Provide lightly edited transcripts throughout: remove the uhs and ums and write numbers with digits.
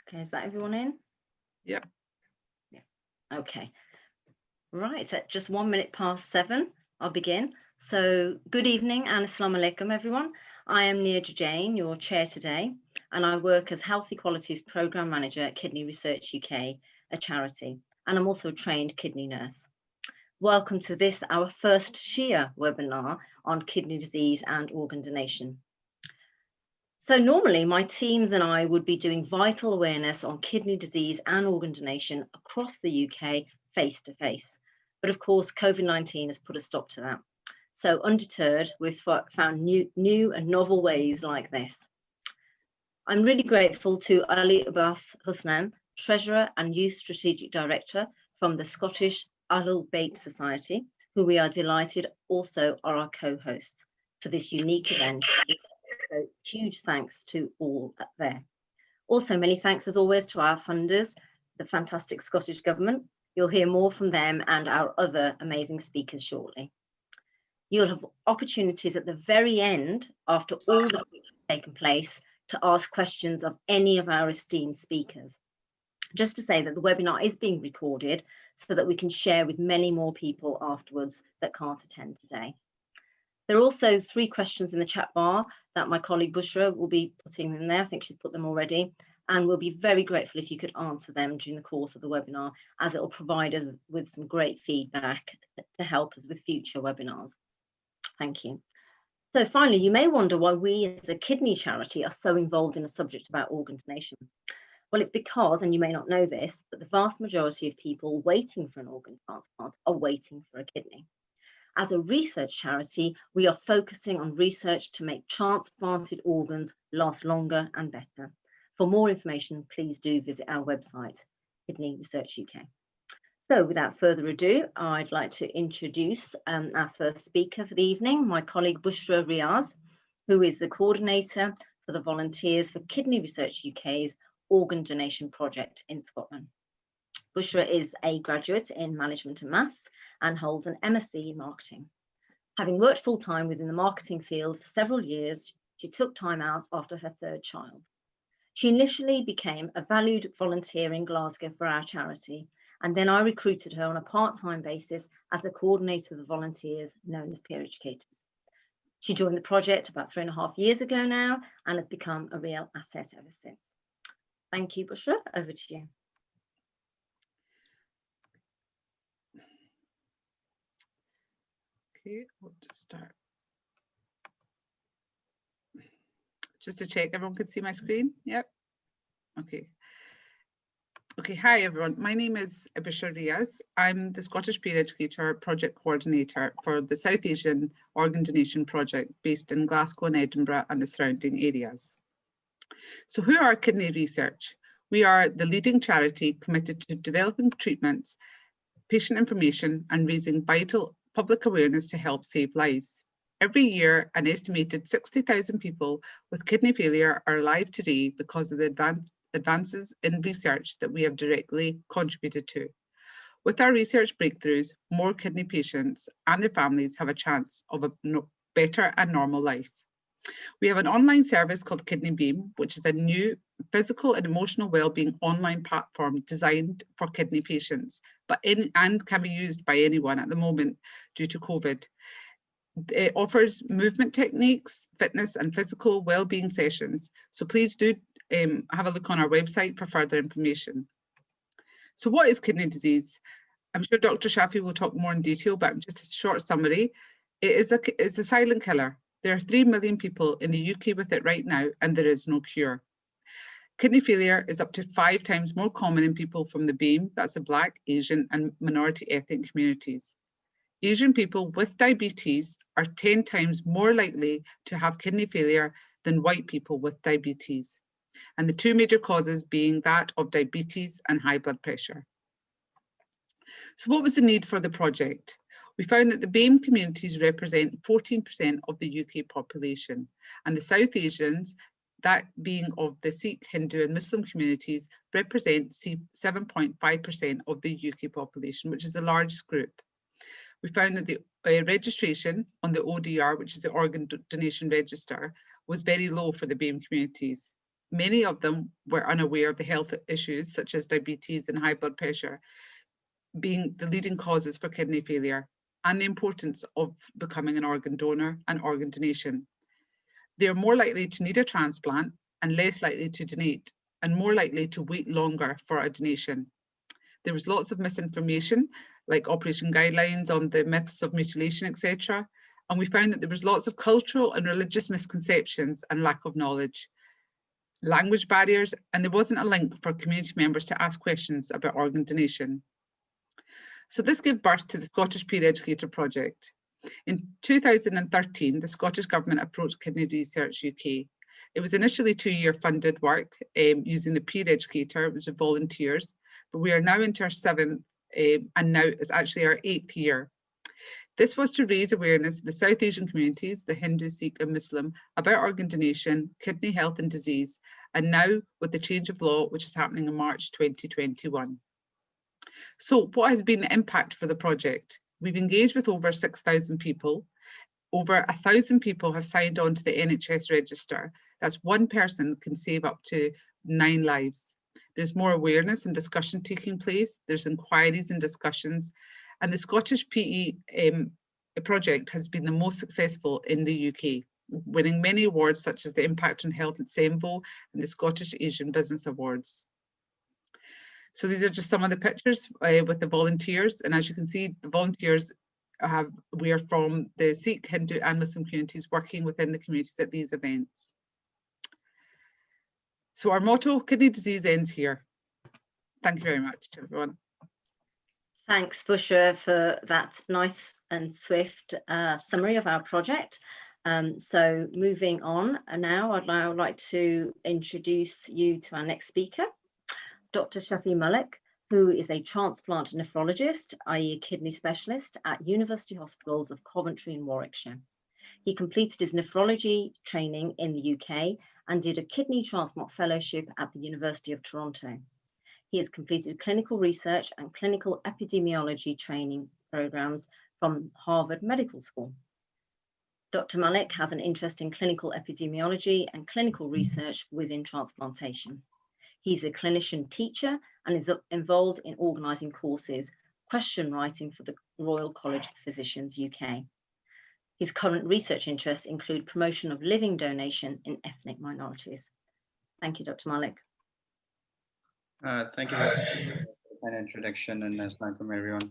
Okay, is that everyone in? Yep. Yeah. Okay. Right, at just 7:01, I'll begin. So, good evening and Assalamu alaikum, everyone. I am Neerja Jain, your chair today, and I work as Health Equalities Programme Manager at Kidney Research UK, a charity, and I'm also a trained kidney nurse. Welcome to this, our first SHIA webinar on kidney disease and organ donation. So normally my teams and I would be doing vital awareness on kidney disease and organ donation across the UK face to face. But of course, COVID-19 has put a stop to that. So undeterred, we've found new and novel ways like this. I'm really grateful to Ali Abbas Husnan, Treasurer and Youth Strategic Director from the Scottish Ahlul Bayt Society, who we are delighted also are our co-hosts for this unique event. So huge thanks to all there. Also, many thanks as always to our funders, the fantastic Scottish Government. You'll hear more from them and our other amazing speakers shortly. You'll have opportunities at the very end, after all that has taken place, to ask questions of any of our esteemed speakers. Just to say that the webinar is being recorded so that we can share with many more people afterwards that can't attend today. There are also 3 questions in the chat bar that my colleague Bushra will be putting in there. I think she's put them already, and we'll be very grateful if you could answer them during the course of the webinar, as it will provide us with some great feedback to help us with future webinars. Thank you. So finally, you may wonder why we as a kidney charity are so involved in a subject about organ donation. Well, it's because, and you may not know this, but the vast majority of people waiting for an organ transplant are waiting for a kidney. As a research charity, we are focusing on research to make transplanted organs last longer and better. For more information, please do visit our website, Kidney Research UK. So without further ado, I'd like to introduce our first speaker for the evening, my colleague Bushra Riaz, who is the coordinator for the Volunteers for Kidney Research UK's organ donation project in Scotland. Bushra is a graduate in management and maths and holds an MSc in marketing. Having worked full-time within the marketing field for several years, she took time out after her 3rd child. She initially became a valued volunteer in Glasgow for our charity, and then I recruited her on a part-time basis as a coordinator of the volunteers known as peer educators. She joined the project about 3.5 years ago now and has become a real asset ever since. Thank you, Bushra. Over to you. Okay, we'll just start. Just to check, everyone can see my screen? Yep. Okay. Okay, hi everyone. My name is Bushra Riaz. I'm the Scottish Peer Educator Project Coordinator for the South Asian Organ Donation Project based in Glasgow and Edinburgh and the surrounding areas. So who are Kidney Research? We are the leading charity committed to developing treatments, patient information and raising vital public awareness to help save lives. Every year, an estimated 60,000 people with kidney failure are alive today because of the advances in research that we have directly contributed to. With our research breakthroughs, more kidney patients and their families have a chance of a better and normal life. We have an online service called Kidney Beam, which is a new physical and emotional wellbeing online platform designed for kidney patients, and can be used by anyone at the moment due to COVID. It offers movement techniques, fitness and physical wellbeing sessions. So please do have a look on our website for further information. So what is kidney disease? I'm sure Dr. Shafi will talk more in detail, but just a short summary. It's a silent killer. There are 3 million people in the UK with it right now, and there is no cure. Kidney failure is up to 5 times more common in people from the BAME, that's the Black, Asian and minority ethnic communities. Asian people with diabetes are 10 times more likely to have kidney failure than white people with diabetes, and the 2 major causes being that of diabetes and high blood pressure. So what was the need for the project? We found that the BAME communities represent 14% of the UK population, and the South Asians, that being of the Sikh, Hindu and Muslim communities, represent 7.5% of the UK population, which is the largest group. We found that the registration on the ODR, which is the Organ Donation Register, was very low for the BAME communities. Many of them were unaware of the health issues such as diabetes and high blood pressure being the leading causes for kidney failure, and the importance of becoming an organ donor and organ donation. They are more likely to need a transplant and less likely to donate, and more likely to wait longer for a donation. There was lots of misinformation, like operation guidelines on the myths of mutilation, etc. And we found that there was lots of cultural and religious misconceptions and lack of knowledge, language barriers, and there wasn't a link for community members to ask questions about organ donation. So this gave birth to the Scottish Peer Educator Project. In 2013, the Scottish Government approached Kidney Research UK. It was initially 2-year funded work using the Peer Educator, which is volunteers, but we are now into our 7th, and now it's actually our 8th year. This was to raise awareness of the South Asian communities, the Hindu, Sikh and Muslim, about organ donation, kidney health and disease, and now with the change of law, which is happening in March 2021. So what has been the impact for the project? We've engaged with over 6,000 people. Over 1,000 people have signed on to the NHS register. That's one person can save up to 9 lives. There's more awareness and discussion taking place. There's inquiries and discussions. And the Scottish PE project has been the most successful in the UK, winning many awards such as the Impact on Health at SEMVO and the Scottish Asian Business Awards. So these are just some of the pictures with the volunteers. And as you can see, the volunteers we are from the Sikh, Hindu and Muslim communities working within the communities at these events. So our motto, kidney disease ends here. Thank you very much, everyone. Thanks, Bushra, for that nice and swift summary of our project. So moving on, now I'd now like to introduce you to our next speaker, Dr. Shafi Malik, who is a transplant nephrologist, i.e. a kidney specialist at University Hospitals of Coventry and Warwickshire. He completed his nephrology training in the UK and did a kidney transplant fellowship at the University of Toronto. He has completed clinical research and clinical epidemiology training programs from Harvard Medical School. Dr. Malik has an interest in clinical epidemiology and clinical research within transplantation. He's a clinician teacher and is involved in organising courses, question writing for the Royal College of Physicians UK. His current research interests include promotion of living donation in ethnic minorities. Thank you, Dr. Malik. Thank you very much for an introduction, and assalamualaikum everyone.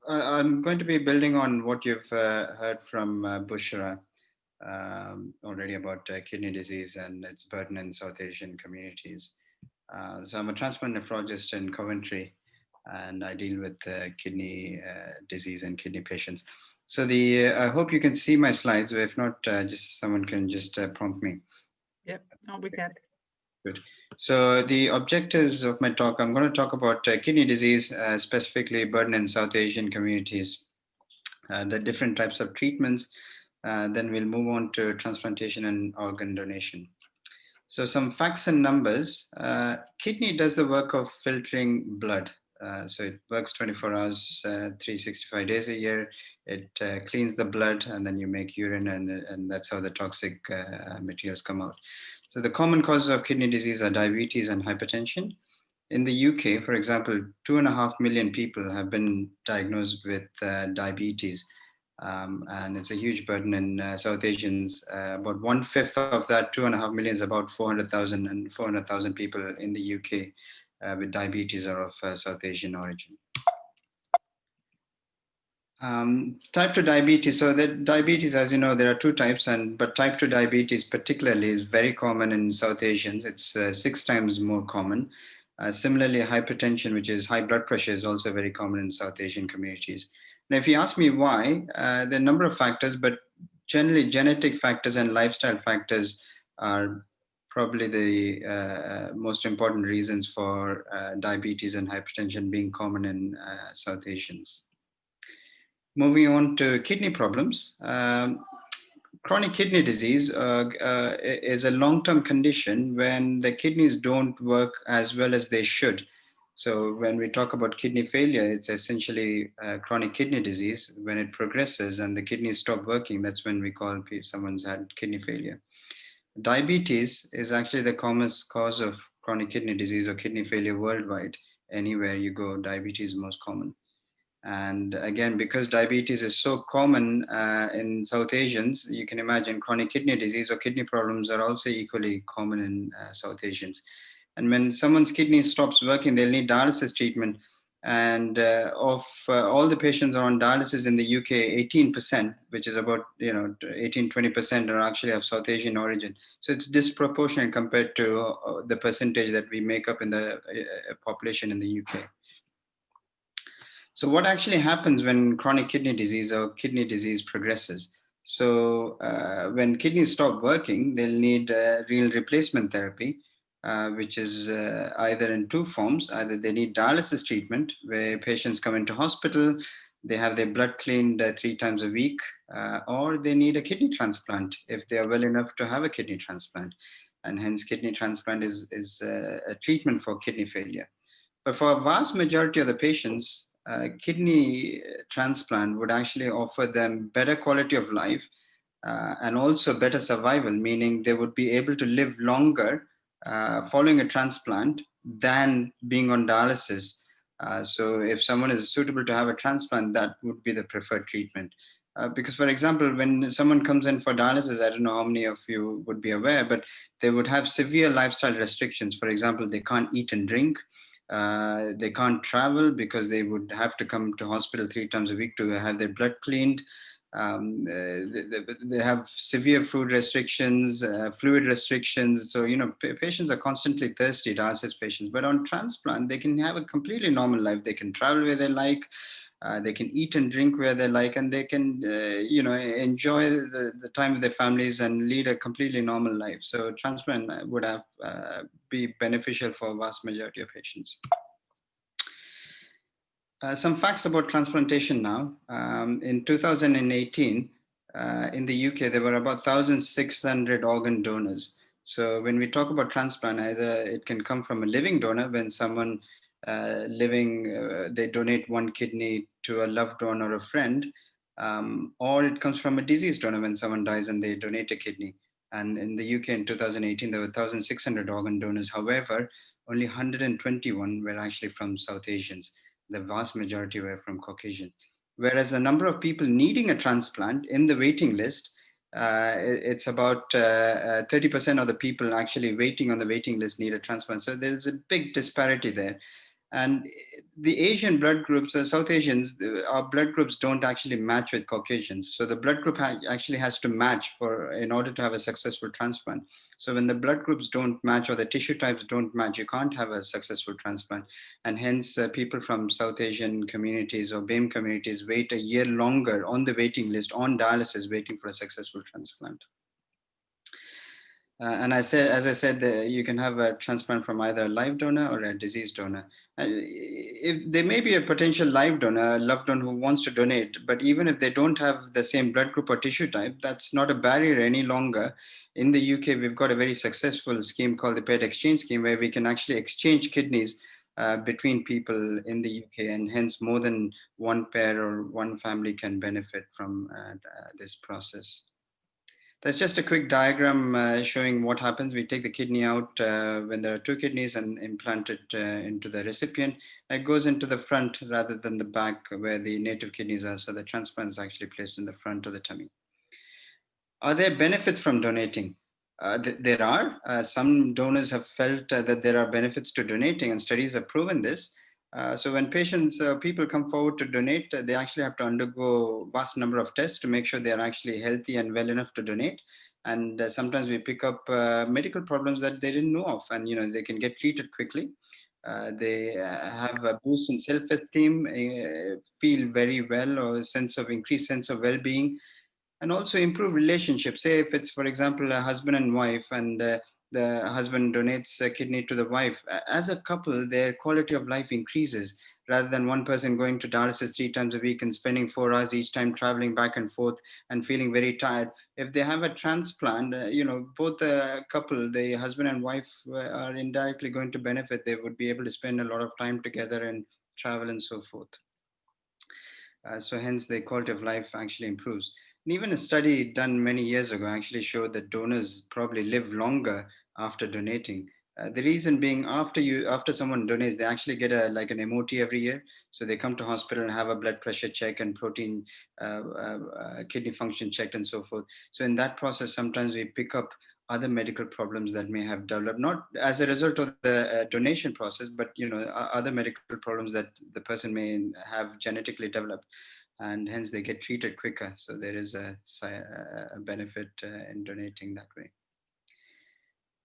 I'm going to be building on what you've heard from Bushra already about kidney disease and its burden in South Asian communities. So I'm a transplant nephrologist in Coventry, and I deal with kidney disease and kidney patients. So I hope you can see my slides, or if not, just someone can just prompt me. Yep, we can. Good. So the objectives of my talk, I'm going to talk about kidney disease, specifically burden in South Asian communities, the different types of treatments. Then we'll move on to transplantation and organ donation. So some facts and numbers. Kidney does the work of filtering blood. So it works 24 hours, 365 days a year. It cleans the blood, and then you make urine, and that's how the toxic materials come out. So the common causes of kidney disease are diabetes and hypertension. In the UK, for example, 2.5 million people have been diagnosed with diabetes. And it's a huge burden in South Asians. About 1/5 of that 2.5 million is about 400,000, and 400,000 people in the UK with diabetes are of South Asian origin. Type 2 diabetes. So the diabetes, as you know, there are 2 types, but type 2 diabetes particularly is very common in South Asians. It's 6 times more common. Similarly, hypertension, which is high blood pressure, is also very common in South Asian communities. Now, if you ask me why, there are a number of factors, but generally genetic factors and lifestyle factors are probably the most important reasons for diabetes and hypertension being common in South Asians. Moving on to kidney problems. Chronic kidney disease is a long-term condition when the kidneys don't work as well as they should. So when we talk about kidney failure, it's essentially chronic kidney disease. When it progresses and the kidneys stop working, that's when we call someone's had kidney failure. Diabetes is actually the commonest cause of chronic kidney disease or kidney failure worldwide. Anywhere you go, diabetes is most common. And again, because diabetes is so common in South Asians, you can imagine chronic kidney disease or kidney problems are also equally common in South Asians. And when someone's kidney stops working, they'll need dialysis treatment. And of all the patients are on dialysis in the UK, 18%, which is about 18-20% are actually of South Asian origin. So it's disproportionate compared to the percentage that we make up in the population in the UK. So what actually happens when chronic kidney disease or kidney disease progresses? So when kidneys stop working, they'll need renal replacement therapy, which is either in two forms. Either they need dialysis treatment, where patients come into hospital, they have their blood cleaned 3 times a week, or they need a kidney transplant if they are well enough to have a kidney transplant. And hence kidney transplant is a treatment for kidney failure. But for a vast majority of the patients, kidney transplant would actually offer them better quality of life and also better survival, meaning they would be able to live longer following a transplant than being on dialysis. So if someone is suitable to have a transplant, that would be the preferred treatment. Because, for example, when someone comes in for dialysis, I don't know how many of you would be aware, but they would have severe lifestyle restrictions. For example, they can't eat and drink. They can't travel because they would have to come to hospital 3 times a week to have their blood cleaned. They have severe food restrictions, fluid restrictions. So, patients are constantly thirsty, dialysis patients. But on transplant, they can have a completely normal life. They can travel where they like. They can eat and drink where they like, and they can, enjoy the time with their families and lead a completely normal life. So transplant would have be beneficial for a vast majority of patients. Some facts about transplantation now. In 2018, in the UK, there were about 1,600 organ donors. So when we talk about transplant, either it can come from a living donor when someone living, they donate one kidney to a loved one or a friend, or it comes from a deceased donor when someone dies and they donate a kidney. And in the UK in 2018, there were 1,600 organ donors. However, only 121 were actually from South Asians. The vast majority were from Caucasians. Whereas the number of people needing a transplant in the waiting list, it's about 30% of the people actually waiting on the waiting list need a transplant. So there's a big disparity there. And the Asian blood groups, South Asians, our blood groups don't actually match with Caucasians. So the blood group actually has to match in order to have a successful transplant. So when the blood groups don't match or the tissue types don't match, you can't have a successful transplant. And hence people from South Asian communities or BAME communities wait a year longer on the waiting list on dialysis, waiting for a successful transplant. And as I said, you can have a transplant from either a live donor or a deceased donor. If there may be a potential live donor, a loved one who wants to donate, but even if they don't have the same blood group or tissue type, that's not a barrier any longer. In the UK, we've got a very successful scheme called the Paired Exchange Scheme, where we can actually exchange kidneys between people in the UK, and hence more than one pair or one family can benefit from this process. That's just a quick diagram showing what happens. We take the kidney out when there are 2 kidneys and implant it into the recipient. It goes into the front rather than the back where the native kidneys are. So the transplant is actually placed in the front of the tummy. Are there benefits from donating? There are. Some donors have felt that there are benefits to donating, and studies have proven this. So when people come forward to donate, they actually have to undergo vast number of tests to make sure they are actually healthy and well enough to donate. And sometimes we pick up medical problems that they didn't know of, and they can get treated quickly. They have a boost in self-esteem, feel very well, or increased sense of well-being, and also improve relationships. Say if it's, for example, a husband and wife, and the husband donates a kidney to the wife, as a couple their quality of life increases, rather than one person going to dialysis 3 times a week and spending 4 hours each time traveling back and forth and feeling very tired. If they have a transplant, both the couple, the husband and wife, are indirectly going to benefit. They would be able to spend a lot of time together and travel and so forth. So hence the quality of life actually improves. And even a study done many years ago actually showed that donors probably live longer after donating. The reason being, after someone donates, they actually get like an MOT every year. So they come to hospital and have a blood pressure check and protein, kidney function checked, and so forth. So in that process, sometimes we pick up other medical problems that may have developed, not as a result of the donation process, but other medical problems that the person may have genetically developed, and hence they get treated quicker. So there is a benefit in donating that way.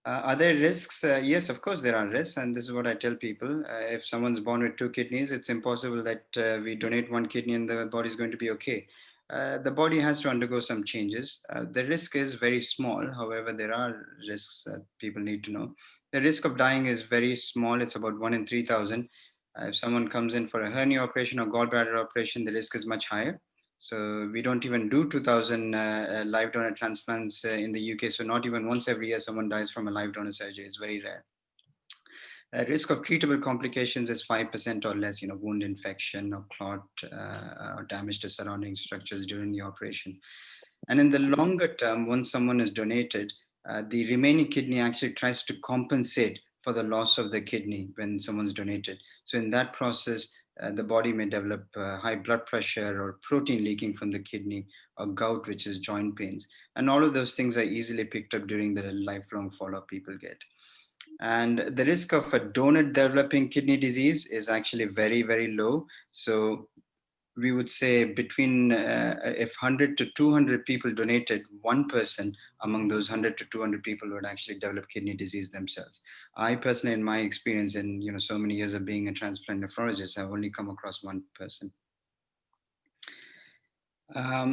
Are there risks? Yes, of course there are risks, and this is what I tell people. If someone's born with 2 kidneys, it's impossible that we donate 1 kidney and the body is going to be okay. The body has to undergo some changes. The risk is very small. However, there are risks that people need to know. The risk of dying is very small. It's about 1 in 3,000. If someone comes in for a hernia operation or gallbladder operation, the risk is much higher. So we don't even do 2,000 live donor transplants in the UK. So not even once every year someone dies from a live donor surgery. It's very rare. Risk of treatable complications is 5% or less, wound infection or clot or damage to surrounding structures during the operation. And in the longer term, once someone is donated, the remaining kidney actually tries to compensate for the loss of the kidney when someone's donated. So in that process, the body may develop high blood pressure or protein leaking from the kidney, or gout, which is joint pains. And all of those things are easily picked up during the lifelong follow-up people get. And the risk of a donor developing kidney disease is actually very, very low. So we would say between if 100 to 200 people donated, 1 person among those 100 to 200 people would actually develop kidney disease themselves. I personally, in my experience in so many years of being a transplant nephrologist, I've only come across 1 person.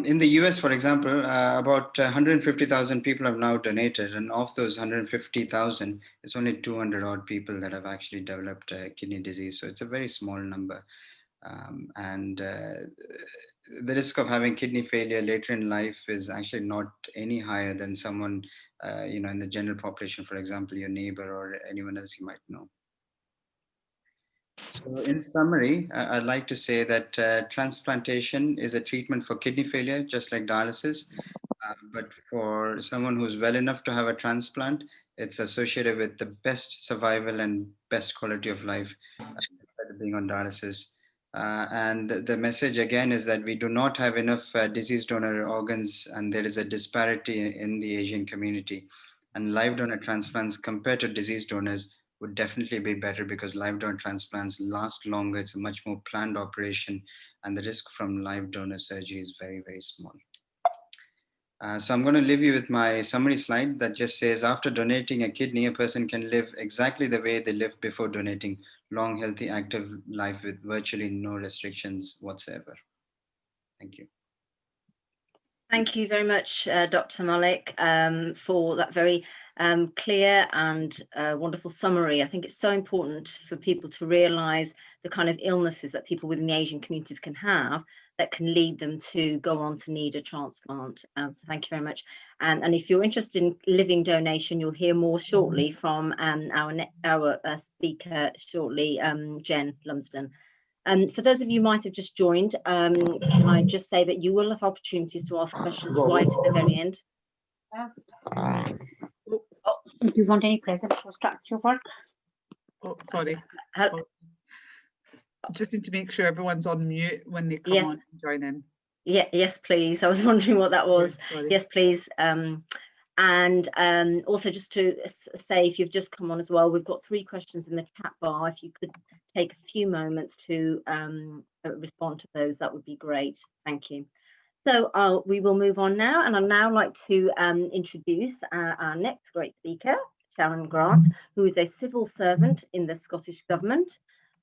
In the US, for example, about 150,000 people have now donated, and of those 150,000, it's only 200 odd people that have actually developed kidney disease. So it's a very small number. And the risk of having kidney failure later in life is actually not any higher than someone, in the general population, for example, your neighbor or anyone else you might know. So in summary, I'd like to say that transplantation is a treatment for kidney failure, just like dialysis. But for someone who's well enough to have a transplant, it's associated with the best survival and best quality of life being on dialysis. And the message again is that we do not have enough disease donor organs, and there is a disparity in the Asian community. And live donor transplants compared to disease donors would definitely be better, because live donor transplants last longer. It's a much more planned operation, and the risk from live donor surgery is very, very small. So I'm going to leave you with my summary slide that just says, after donating a kidney, a person can live exactly the way they lived before donating: long, healthy, active life with virtually no restrictions whatsoever. Thank you. Thank you very much, Dr. Malik, for that very clear and wonderful summary. I think it's so important for people to realise the kind of illnesses that people within the Asian communities can have that can lead them to go on to need a transplant. So thank you very much. And if you're interested in living donation, you'll hear more shortly from our speaker shortly, Jen Lumsden. For those of you who might have just joined, can I just say that you will have opportunities to ask questions right at the very end. Do you want any present for structure work? Oh, sorry. Just need to make sure everyone's on mute when they come on and join in. Yeah, yes, please. I was wondering what that was. Yes, please. And also just to say, if you've just come on as well, we've got 3 questions in the chat bar. If you could take a few moments to respond to those, that would be great. Thank you. So we will move on now, and I'd now like to introduce our next great speaker, Sharon Grant, who is a civil servant in the Scottish Government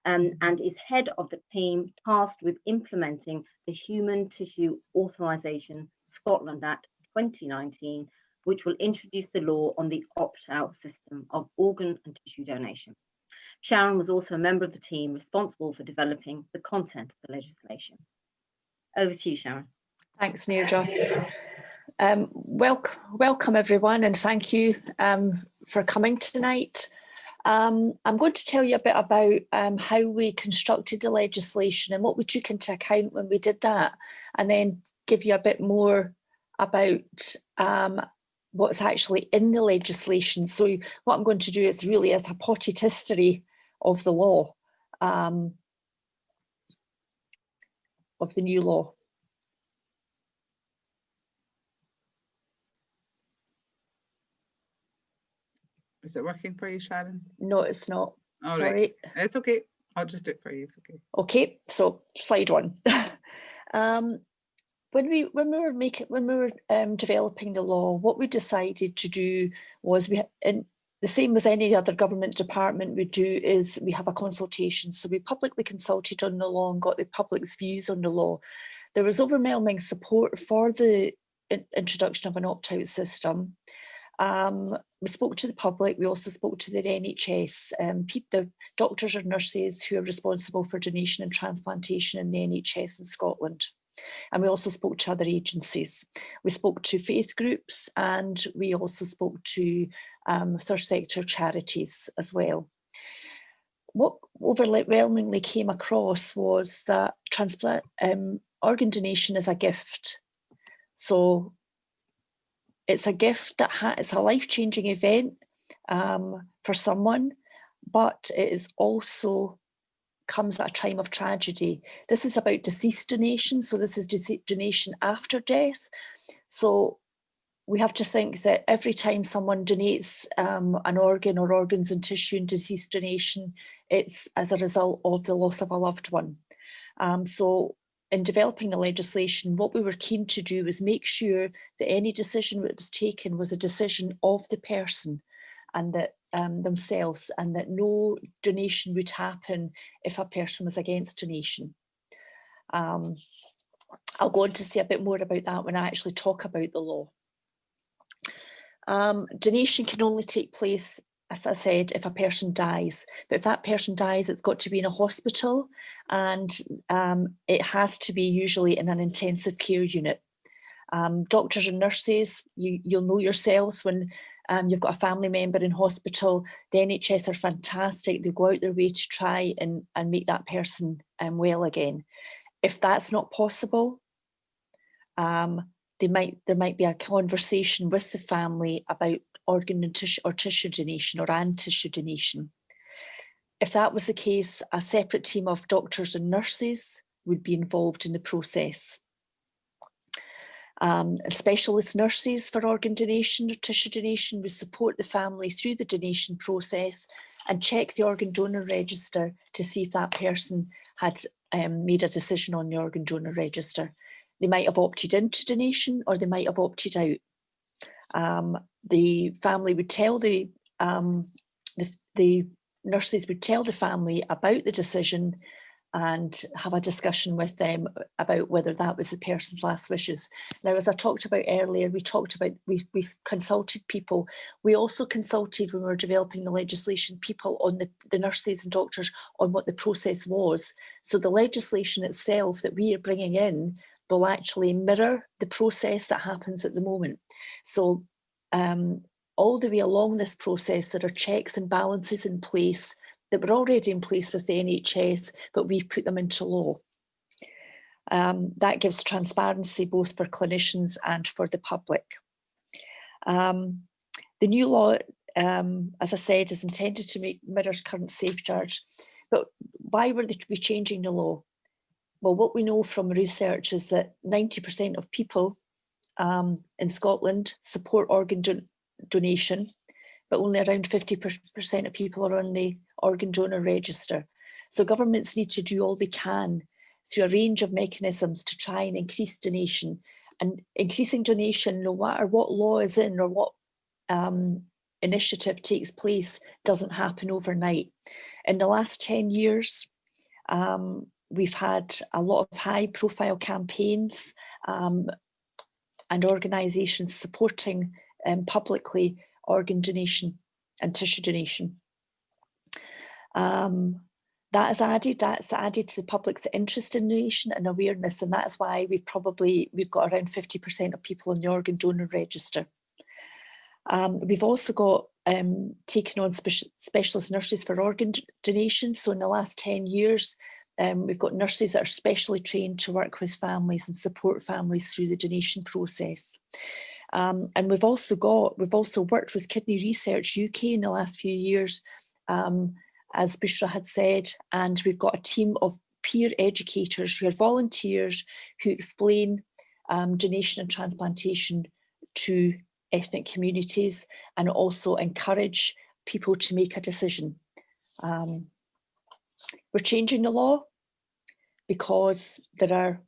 and is head of the team tasked with implementing the Human Tissue Authorisation Scotland Act 2019, which will introduce the law on the opt-out system of organ and tissue donation. Sharon was also a member of the team responsible for developing the content of the legislation. Over to you, Sharon. Thanks, Neerja. Welcome everyone, and thank you for coming tonight. I'm going to tell you a bit about how we constructed the legislation and what we took into account when we did that, and then give you a bit more about what's actually in the legislation. So what I'm going to do is really as a potted history of the law, of the new law. Is it working for you, Sharon? No, it's not. All Sorry. right. It's okay. I'll just do it for you. It's okay. Okay, so slide one. When we were developing the law, what we decided to do was the same as any other government department would do is we have a consultation. So we publicly consulted on the law and got the public's views on the law. There was overwhelming support for the introduction of an opt-out system. We spoke to the public, we also spoke to the NHS, the doctors or nurses who are responsible for donation and transplantation in the NHS in Scotland. And we also spoke to other agencies. We spoke to faith groups and we also spoke to third sector charities as well. What overwhelmingly came across was that organ donation is a gift. So it's a gift that it's a life-changing event for someone, but it is also comes at a time of tragedy. This is about deceased donation, so this is donation after death. So we have to think that every time someone donates an organ or organs and tissue in deceased donation, it's as a result of the loss of a loved one. So in developing the legislation, what we were keen to do was make sure that any decision that was taken was a decision of the person and that themselves, and that no donation would happen if a person was against donation. I'll go on to say a bit more about that when I actually talk about the law. Donation can only take place, as I said, if a person dies. But if that person dies, it's got to be in a hospital, and it has to be usually in an intensive care unit. Doctors and nurses, you'll know yourselves when you've got a family member in hospital, the NHS are fantastic. They go out their way to try and make that person well again. If that's not possible, there might be a conversation with the family about organ and tissue donation and tissue donation. If that was the case, a separate team of doctors and nurses would be involved in the process. Specialist nurses for organ donation or tissue donation would support the family through the donation process and check the organ donor register to see if that person had made a decision on the organ donor register. They might have opted into donation or they might have opted out. The family would tell the nurses would tell the family about the decision and have a discussion with them about whether that was the person's last wishes. Now, as I talked about earlier, we consulted people. We also consulted, when we were developing the legislation, people on the nurses and doctors on what the process was. So the legislation itself that we are bringing in will actually mirror the process that happens at the moment. So all the way along this process, there are checks and balances in place that were already in place with the NHS, but we've put them into law. That gives transparency both for clinicians and for the public. The new law, as I said, is intended to mirror current safeguards. But why were we changing the law? Well, what we know from research is that 90% of people in Scotland support organ donation, but only around 50% of people are on the organ donor register. So governments need to do all they can through a range of mechanisms to try and increase donation. And increasing donation, no matter what law is in or what initiative takes place, doesn't happen overnight. In the last 10 years, we've had a lot of high profile campaigns and organisations supporting publicly organ donation and tissue donation. That's added to the public's interest in donation and awareness, and that's why we've got around 50% of people on the organ donor register. We've also got taken on specialist nurses for organ donation. So in the last 10 years, we've got nurses that are specially trained to work with families and support families through the donation process. And we've also worked with Kidney Research UK in the last few years, as Bushra had said, and we've got a team of peer educators who are volunteers who explain donation and transplantation to ethnic communities and also encourage people to make a decision. We're changing the law because there are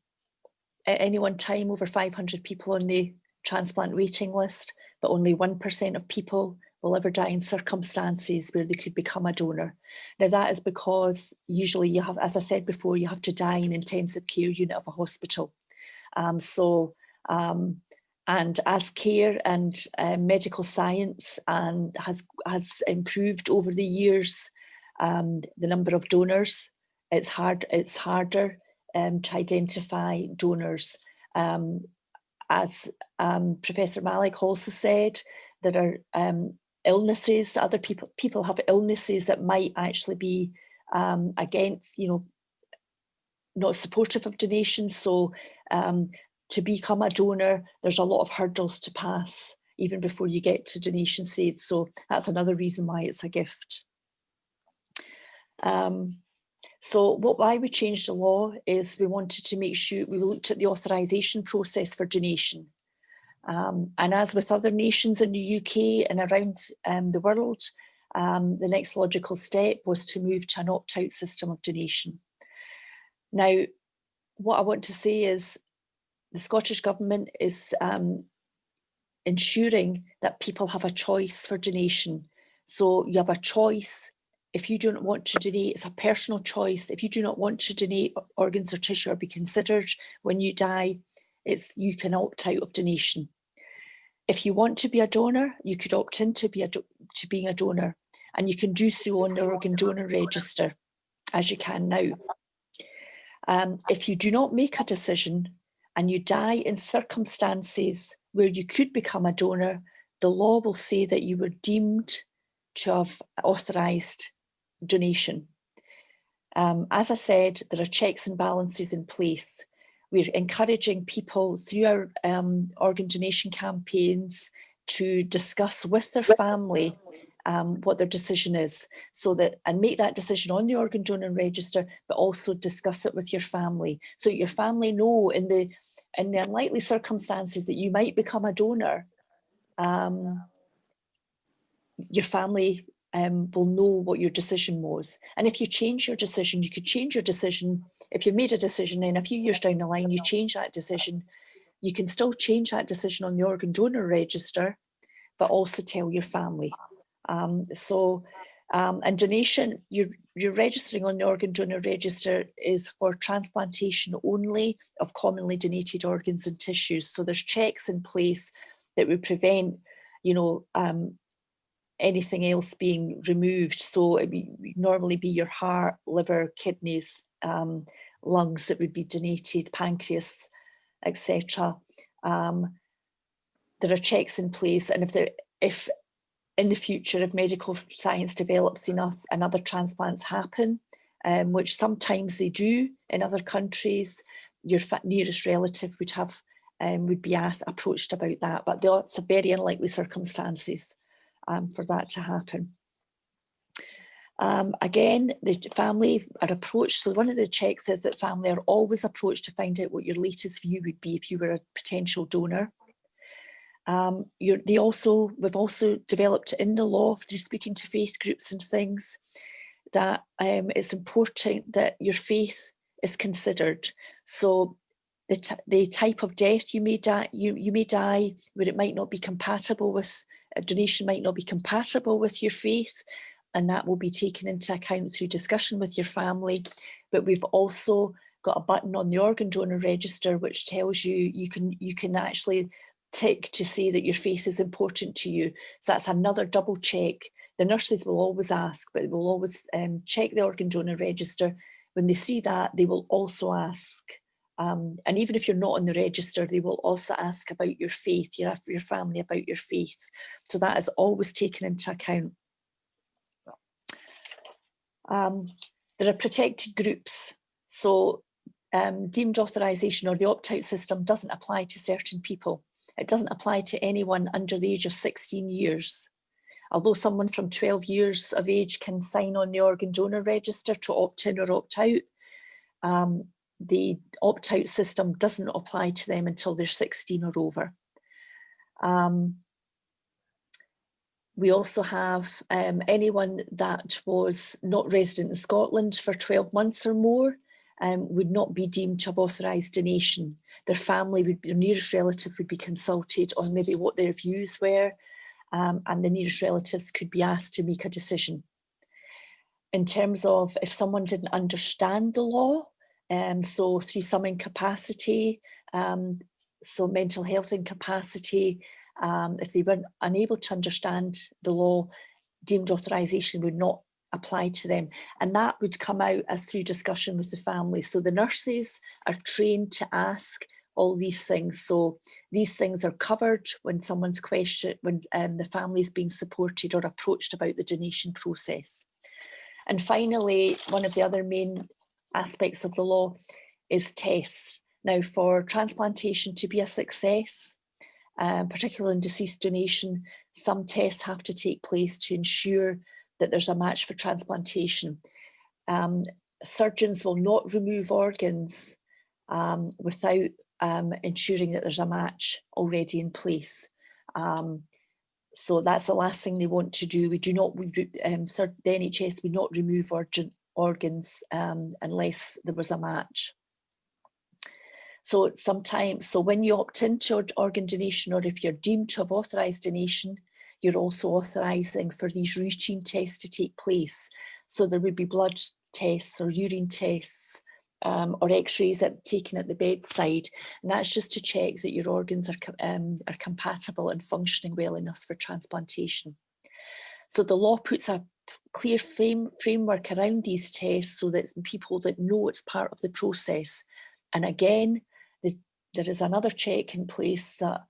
at any one time over 500 people on the transplant waiting list, but only 1% of people will ever die in circumstances where they could become a donor. Now that is because usually you have, as I said before, you have to die in an intensive care unit of a hospital. And as care and medical science has improved over the years, the number of donors, it's harder to identify donors. As Professor Malik also said, there are illnesses, other people have illnesses that might actually be against, not supportive of donation. So to become a donor, there's a lot of hurdles to pass even before you get to donation stage. So that's another reason why it's a gift. So why we changed the law is we wanted to make sure we looked at the authorisation process for donation. And as with other nations in the UK and around the world, the next logical step was to move to an opt-out system of donation. Now, what I want to say is the Scottish Government is ensuring that people have a choice for donation. So you have a choice. If you don't want to donate, it's a personal choice. If you do not want to donate organs or tissue or be considered when you die, you can opt out of donation. If you want to be a donor, you could opt in to being a donor, and you can do so on the organ donor register, as you can now. If you do not make a decision and you die in circumstances where you could become a donor, the law will say that you were deemed to have authorised donation. As I said, there are checks and balances in place. We're encouraging people through our organ donation campaigns to discuss with their family what their decision is, and make that decision on the organ donor register, but also discuss it with your family, so that your family know in the unlikely circumstances that you might become a donor, your family will know what your decision was. And if you change your decision, you could change your decision. If you made a decision and a few years down the line, you change that decision, you can still change that decision on the organ donor register, but also tell your family. And donation, you're registering on the organ donor register is for transplantation only of commonly donated organs and tissues. So there's checks in place that would prevent, anything else being removed. So it would normally be your heart, liver, kidneys, lungs that would be donated, pancreas, etc. There are checks in place, and if in the future, if medical science develops enough and other transplants happen, which sometimes they do in other countries, your nearest relative would be approached about that, but it's a very unlikely circumstances for that to happen. Again, the family are approached. So one of the checks is that family are always approached to find out what your latest view would be if you were a potential donor. We've also developed in the law through speaking to faith groups and things that it's important that your faith is considered. So the type of death you may die, you may die where it might not be compatible with a donation, might not be compatible with your faith, and that will be taken into account through discussion with your family. But we've also got a button on the organ donor register which tells you you can actually tick to say that your faith is important to you. So that's another double check. The nurses will always ask, but they will always check the organ donor register. When they see that, they will also ask, and even if you're not on the register, they will also ask about your faith, your family about your faith. So that is always taken into account. There are protected groups. So deemed authorisation or the opt-out system doesn't apply to certain people. It doesn't apply to anyone under the age of 16 years. Although someone from 12 years of age can sign on the organ donor register to opt in or opt out, the opt-out system doesn't apply to them until they're 16 or over. We also have anyone that was not resident in Scotland for 12 months or more would not be deemed to have authorised donation. Their family, their nearest relative would be consulted on maybe what their views were, and the nearest relatives could be asked to make a decision. In terms of if someone didn't understand the law, so through some incapacity, so mental health incapacity, if they were unable to understand the law, deemed authorisation would not apply to them. And that would come out as through discussion with the family. So the nurses are trained to ask all these things. So these things are covered when someone's questioned, when the family is being supported or approached about the donation process. And finally, one of the other main aspects of the law is tests. Now, for transplantation to be a success, particularly in deceased donation, some tests have to take place to ensure that there's a match for transplantation. Surgeons will not remove organs without ensuring that there's a match already in place. So that's the last thing they want to do. The NHS would not remove organs unless there was a match. So sometimes, so when you opt into organ donation, or if you're deemed to have authorised donation, you're also authorising for these routine tests to take place. So there would be blood tests or urine tests or x-rays taken at the bedside. And that's just to check that your organs are compatible and functioning well enough for transplantation. So the law puts a clear framework around these tests so that people that know it's part of the process. And again, there is another check in place that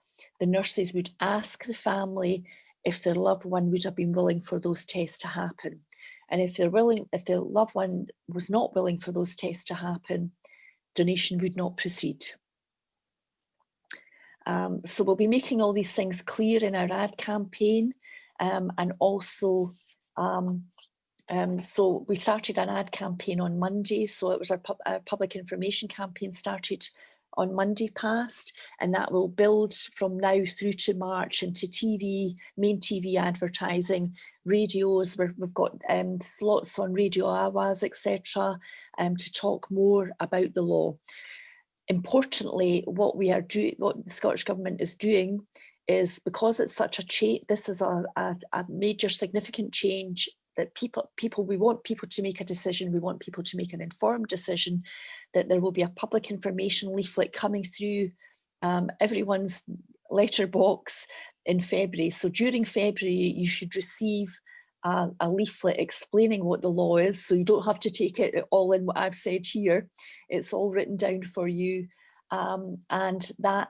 the nurses would ask the family if their loved one would have been willing for those tests to happen. And if their loved one was not willing for those tests to happen, donation would not proceed. So we'll be making all these things clear in our ad campaign, and also so we started an ad campaign on Monday. So it was our public information campaign started on Monday past, and that will build from now through to March into TV, main TV advertising, radios. We've got slots on Radio Awas, etc., to talk more about the law. Importantly, what the Scottish Government is doing is, because it's such a change, this is a major significant change that we want people to make a decision, we want people to make an informed decision, that there will be a public information leaflet coming through everyone's letterbox in February. So during February, you should receive a leaflet explaining what the law is, so you don't have to take it all in what I've said here. It's all written down for you. And that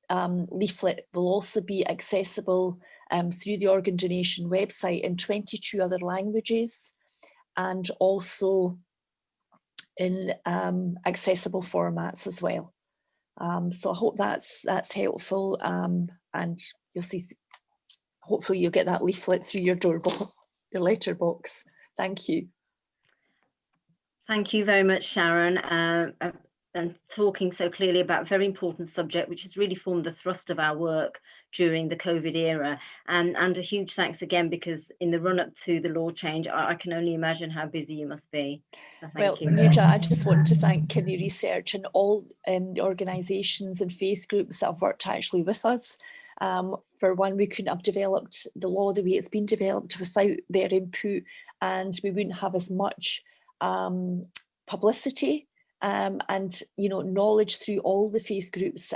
leaflet will also be accessible through the organ donation website in 22 other languages, and also in accessible formats as well. So I hope that's helpful, and you'll see, hopefully you'll get that leaflet through your your letterbox. Thank you. Thank you very much, Sharon, and talking so clearly about a very important subject, which has really formed the thrust of our work during the COVID era. And a huge thanks again, because in the run-up to the law change, I can only imagine how busy you must be. So thank you. Nuja, I just want to thank Kidney Research and all the organisations and faith groups that have worked actually with us. For one, we couldn't have developed the law the way it's been developed without their input, and we wouldn't have as much publicity and knowledge through all the faith groups,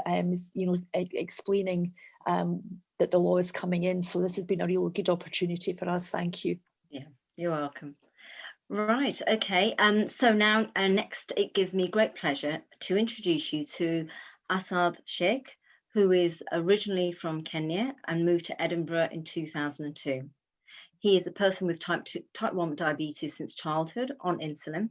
explaining that the law is coming in. So this has been a real good opportunity for us. Thank you. Yeah, you're welcome. Right, okay. So now next, it gives me great pleasure to introduce you to Asad Sheikh, who is originally from Kenya and moved to Edinburgh in 2002. He is a person with type 1 diabetes since childhood on insulin.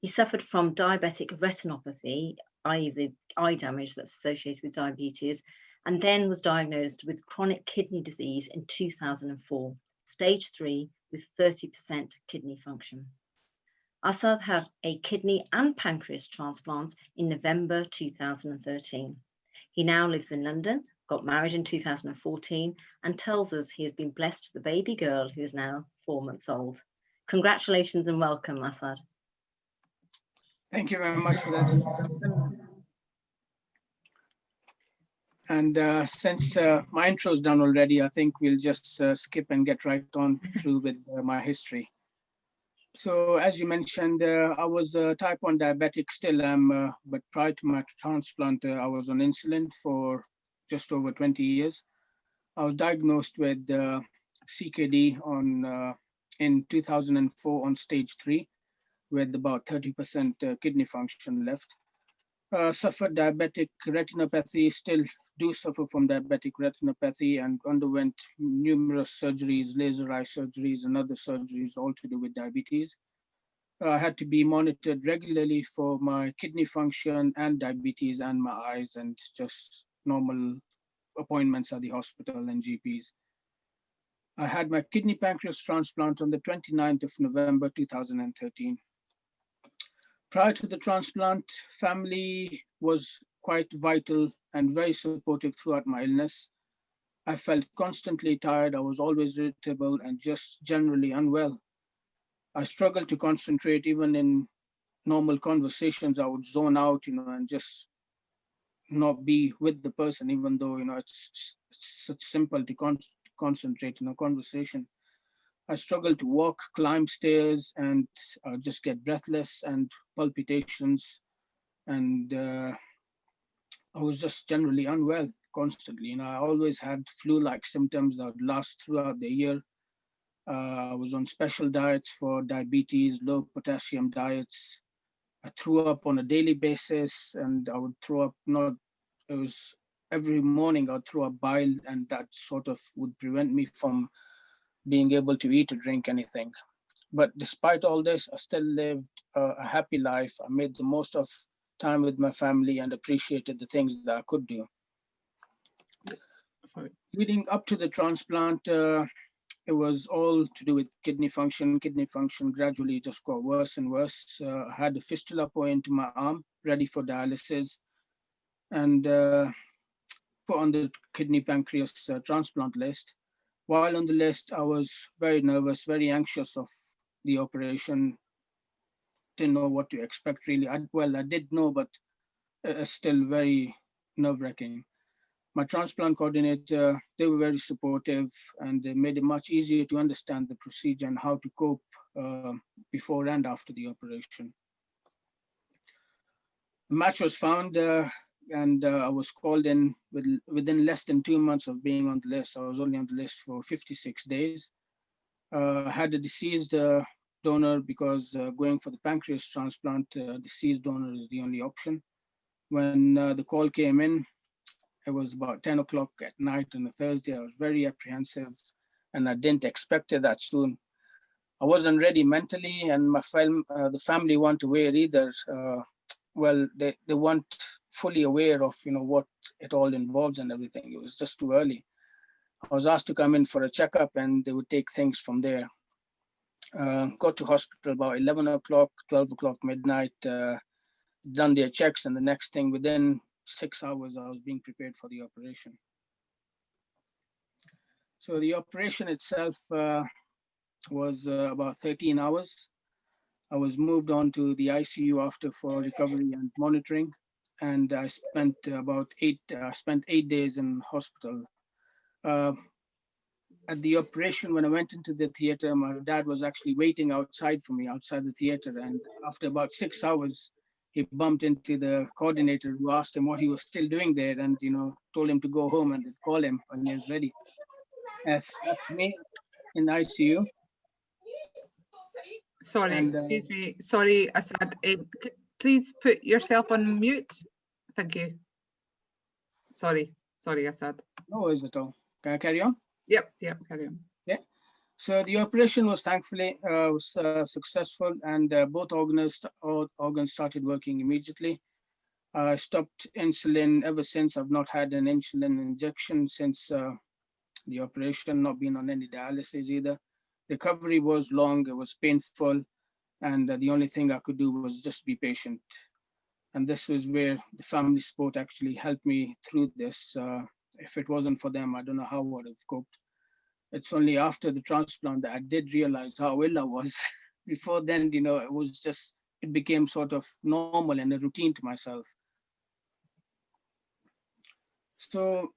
He suffered from diabetic retinopathy, i.e. the eye damage that's associated with diabetes, and then was diagnosed with chronic kidney disease in 2004, stage 3 with 30% kidney function. Asad had a kidney and pancreas transplant in November 2013. He now lives in London, got married in 2014, and tells us he has been blessed with a baby girl who is now 4 months old. Congratulations and welcome, Asad. Thank you very much for that introduction. And since my intro is done already, I think we'll just skip and get right on through with my history. So as you mentioned, I was type 1 diabetic, still am, but prior to my transplant, I was on insulin for just over 20 years. I was diagnosed with CKD in 2004 on stage 3, with about 30% kidney function left. Suffered diabetic retinopathy, still do suffer from diabetic retinopathy, and underwent numerous surgeries, laser eye surgeries and other surgeries, all to do with diabetes. I had to be monitored regularly for my kidney function and diabetes and my eyes, and just normal appointments at the hospital and GPs. I had my kidney pancreas transplant on the 29th of November 2013. Prior to the transplant, family was quite vital and very supportive throughout my illness. I felt constantly tired. I was always irritable and just generally unwell. I struggled to concentrate. Even in normal conversations, I would zone out, and just not be with the person, even though, it's such simple to concentrate in a conversation. I struggled to walk, climb stairs, and just get breathless and palpitations. And I was just generally unwell constantly. I always had flu-like symptoms that would last throughout the year. I was on special diets for diabetes, low potassium diets. I threw up on a daily basis, and I would throw up it was every morning I'd throw up bile, and that sort of would prevent me from being able to eat or drink anything. But despite all this, I still lived a happy life. I made the most of time with my family and appreciated the things that I could do. Sorry. Leading up to the transplant, it was all to do with kidney function. Kidney function gradually just got worse and worse. I had a fistula point in my arm, ready for dialysis, and put on the kidney pancreas transplant list. While on the list, I was very nervous, very anxious of the operation. Didn't know what to expect, really. I did know, but still very nerve-wracking. My transplant coordinator, they were very supportive, and they made it much easier to understand the procedure and how to cope before and after the operation. A match was found, and I was called in within less than 2 months of being on the list. I was only on the list for 56 days. I had a deceased donor, because going for the pancreas transplant, deceased donor is the only option. When the call came in, it was about 10 o'clock at night on a Thursday. I was very apprehensive, and I didn't expect it that soon. I wasn't ready mentally, and the family weren't aware either. They weren't fully aware of what it all involves and everything. It was just too early. I was asked to come in for a checkup, and they would take things from there. Got to hospital about 11 o'clock, 12 o'clock midnight, done their checks, and the next thing, within 6 hours, I was being prepared for the operation. So the operation itself was about 13 hours. I was moved on to the ICU after for recovery and monitoring, and I spent about 8 days in hospital. At the operation, when I went into the theater, my dad was actually waiting outside for me, outside the theater. And after about 6 hours, he bumped into the coordinator, who asked him what he was still doing there, and told him to go home and call him when he was ready. That's me in the ICU. Sorry, And, excuse me. Sorry, Asad. Please put yourself on mute. Thank you. Sorry, Asad. No worries at all. Can I carry on? Yep, carry on. Yeah. So the operation was thankfully successful, and both organs started working immediately. I stopped insulin ever since. I've not had an insulin injection since the operation, not been on any dialysis either. Recovery was long, it was painful, and the only thing I could do was just be patient. And this was where the family support actually helped me through this. If it wasn't for them, I don't know how I would have coped. It's only after the transplant that I did realize how ill I was. Before then, you know, it became sort of normal and a routine to myself. So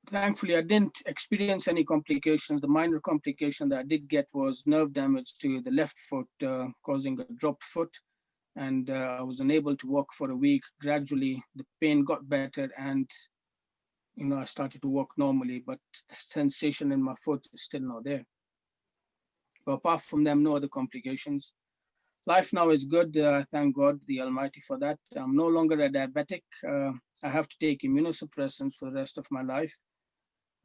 thankfully, I didn't experience any complications. The minor complication that I did get was nerve damage to the left foot, causing a dropped foot. And I was unable to walk for a week. Gradually, the pain got better, and you know, I started to walk normally, but the sensation in my foot is still not there. But apart from them, no other complications. Life now is good. Thank God, the Almighty, for that. I'm no longer a diabetic. I have to take immunosuppressants for the rest of my life.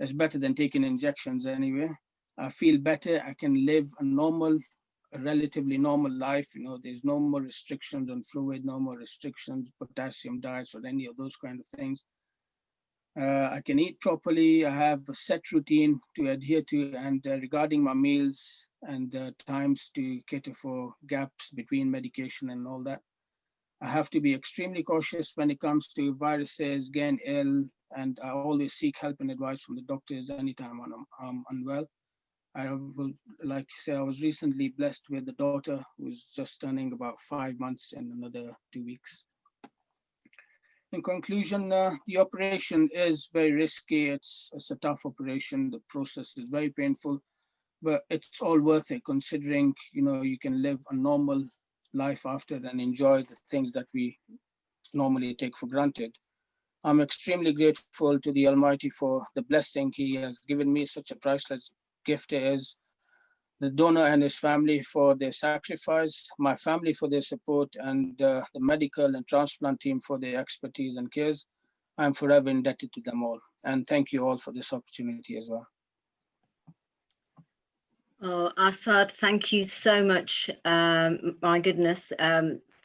It's better than taking injections anyway. I feel better. I can live a relatively normal life. You know, there's no more restrictions on fluid, no more restrictions, potassium diets, or any of those kind of things. I can eat properly. I have a set routine to adhere to, and regarding my meals and times to cater for gaps between medication and all that. I have to be extremely cautious when it comes to viruses, getting ill, and I always seek help and advice from the doctors anytime I'm unwell. I will, like I say, I was recently blessed with a daughter who's just turning about 5 months in another 2 weeks. In conclusion, the operation is very risky. It's a tough operation. The process is very painful, but it's all worth it considering, you know, you can live a normal life after and enjoy the things that we normally take for granted. I'm extremely grateful to the Almighty for the blessing He has given me. Such a priceless gift it is. The donor and his family for their sacrifice, my family for their support, and the medical and transplant team for their expertise and cares. I'm forever indebted to them all. And thank you all for this opportunity as well. Oh, Asad, thank you so much, my goodness,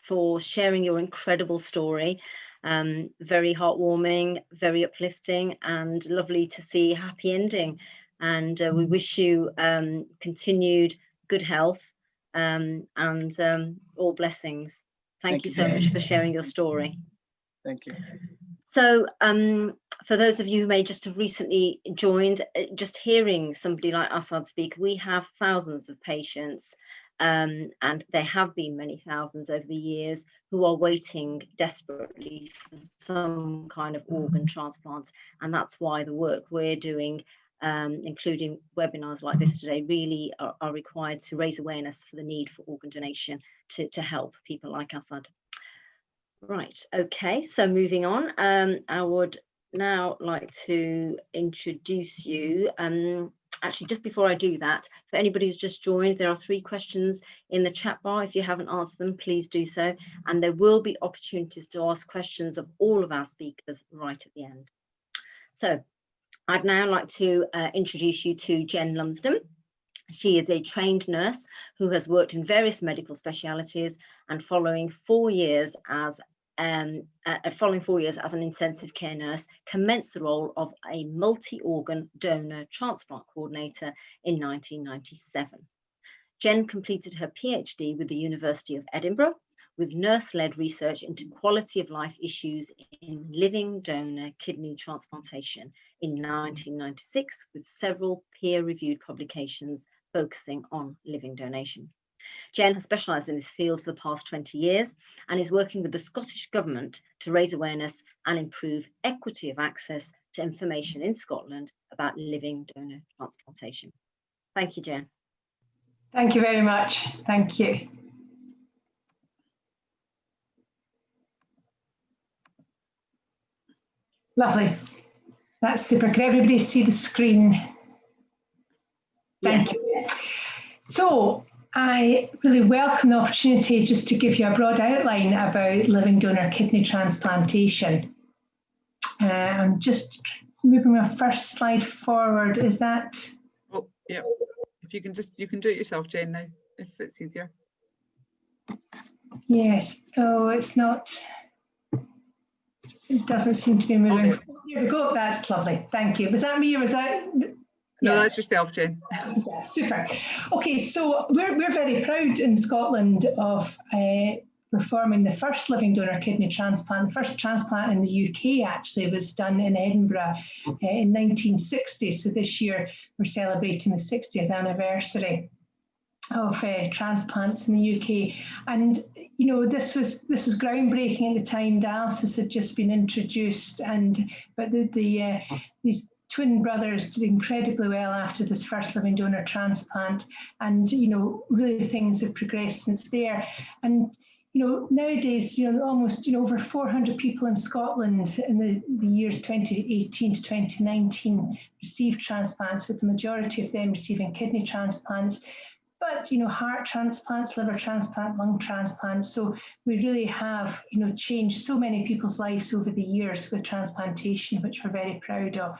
for sharing your incredible story. Very heartwarming, very uplifting, and lovely to see a happy ending. And we wish you continued good health and all blessings. Thank you so much for sharing your story. Thank you. So for those of you who may just have recently joined, just hearing somebody like Asad speak, we have thousands of patients, and there have been many thousands over the years who are waiting desperately for some kind of organ transplant. And that's why the work we're doing, including webinars like this today, really are required to raise awareness for the need for organ donation to help people like Asad. Right, okay, so moving on, I would now like to introduce you. Actually, just before I do that, for anybody who's just joined, there are 3 questions in the chat bar. If you haven't answered them, please do so. And there will be opportunities to ask questions of all of our speakers right at the end. So I'd now like to introduce you to Jen Lumsden. She is a trained nurse who has worked in various medical specialities, and following 4 years as an intensive care nurse, commenced the role of a multi-organ donor transplant coordinator in 1997. Jen completed her PhD with the University of Edinburgh, with nurse-led research into quality of life issues in living donor kidney transplantation in 1996, with several peer-reviewed publications focusing on living donation. Jen has specialised in this field for the past 20 years and is working with the Scottish Government to raise awareness and improve equity of access to information in Scotland about living donor transplantation. Thank you, Jen. Thank you very much. Thank you. Lovely. That's super. Can everybody see the screen? Thank you. So I really welcome the opportunity just to give you a broad outline about living donor kidney transplantation. I'm just moving my first slide forward. Is that? Oh, yeah. If you can you can do it yourself, Jane, now, if it's easier. Yes. Oh, it's not. It doesn't seem to be moving. there. Here we go. That's lovely. Thank you. Was that me or was that? No, Yeah. that's yourself, Jane. Yeah, super. Okay, so we're very proud in Scotland of performing the first living donor kidney transplant. The first transplant in the UK actually was done in Edinburgh in 1960. So this year we're celebrating the 60th anniversary of transplants in the UK. And you know, this was groundbreaking at the time. Dialysis had just been introduced, but these twin brothers did incredibly well after this first living donor transplant, and you know, really things have progressed since there. And you know, nowadays, you know, almost, you know, over 400 people in Scotland in the years 2018 to 2019 received transplants, with the majority of them receiving kidney transplants. But, you know, heart transplants, liver transplant, lung transplants. So we really have, you know, changed so many people's lives over the years with transplantation, which we're very proud of.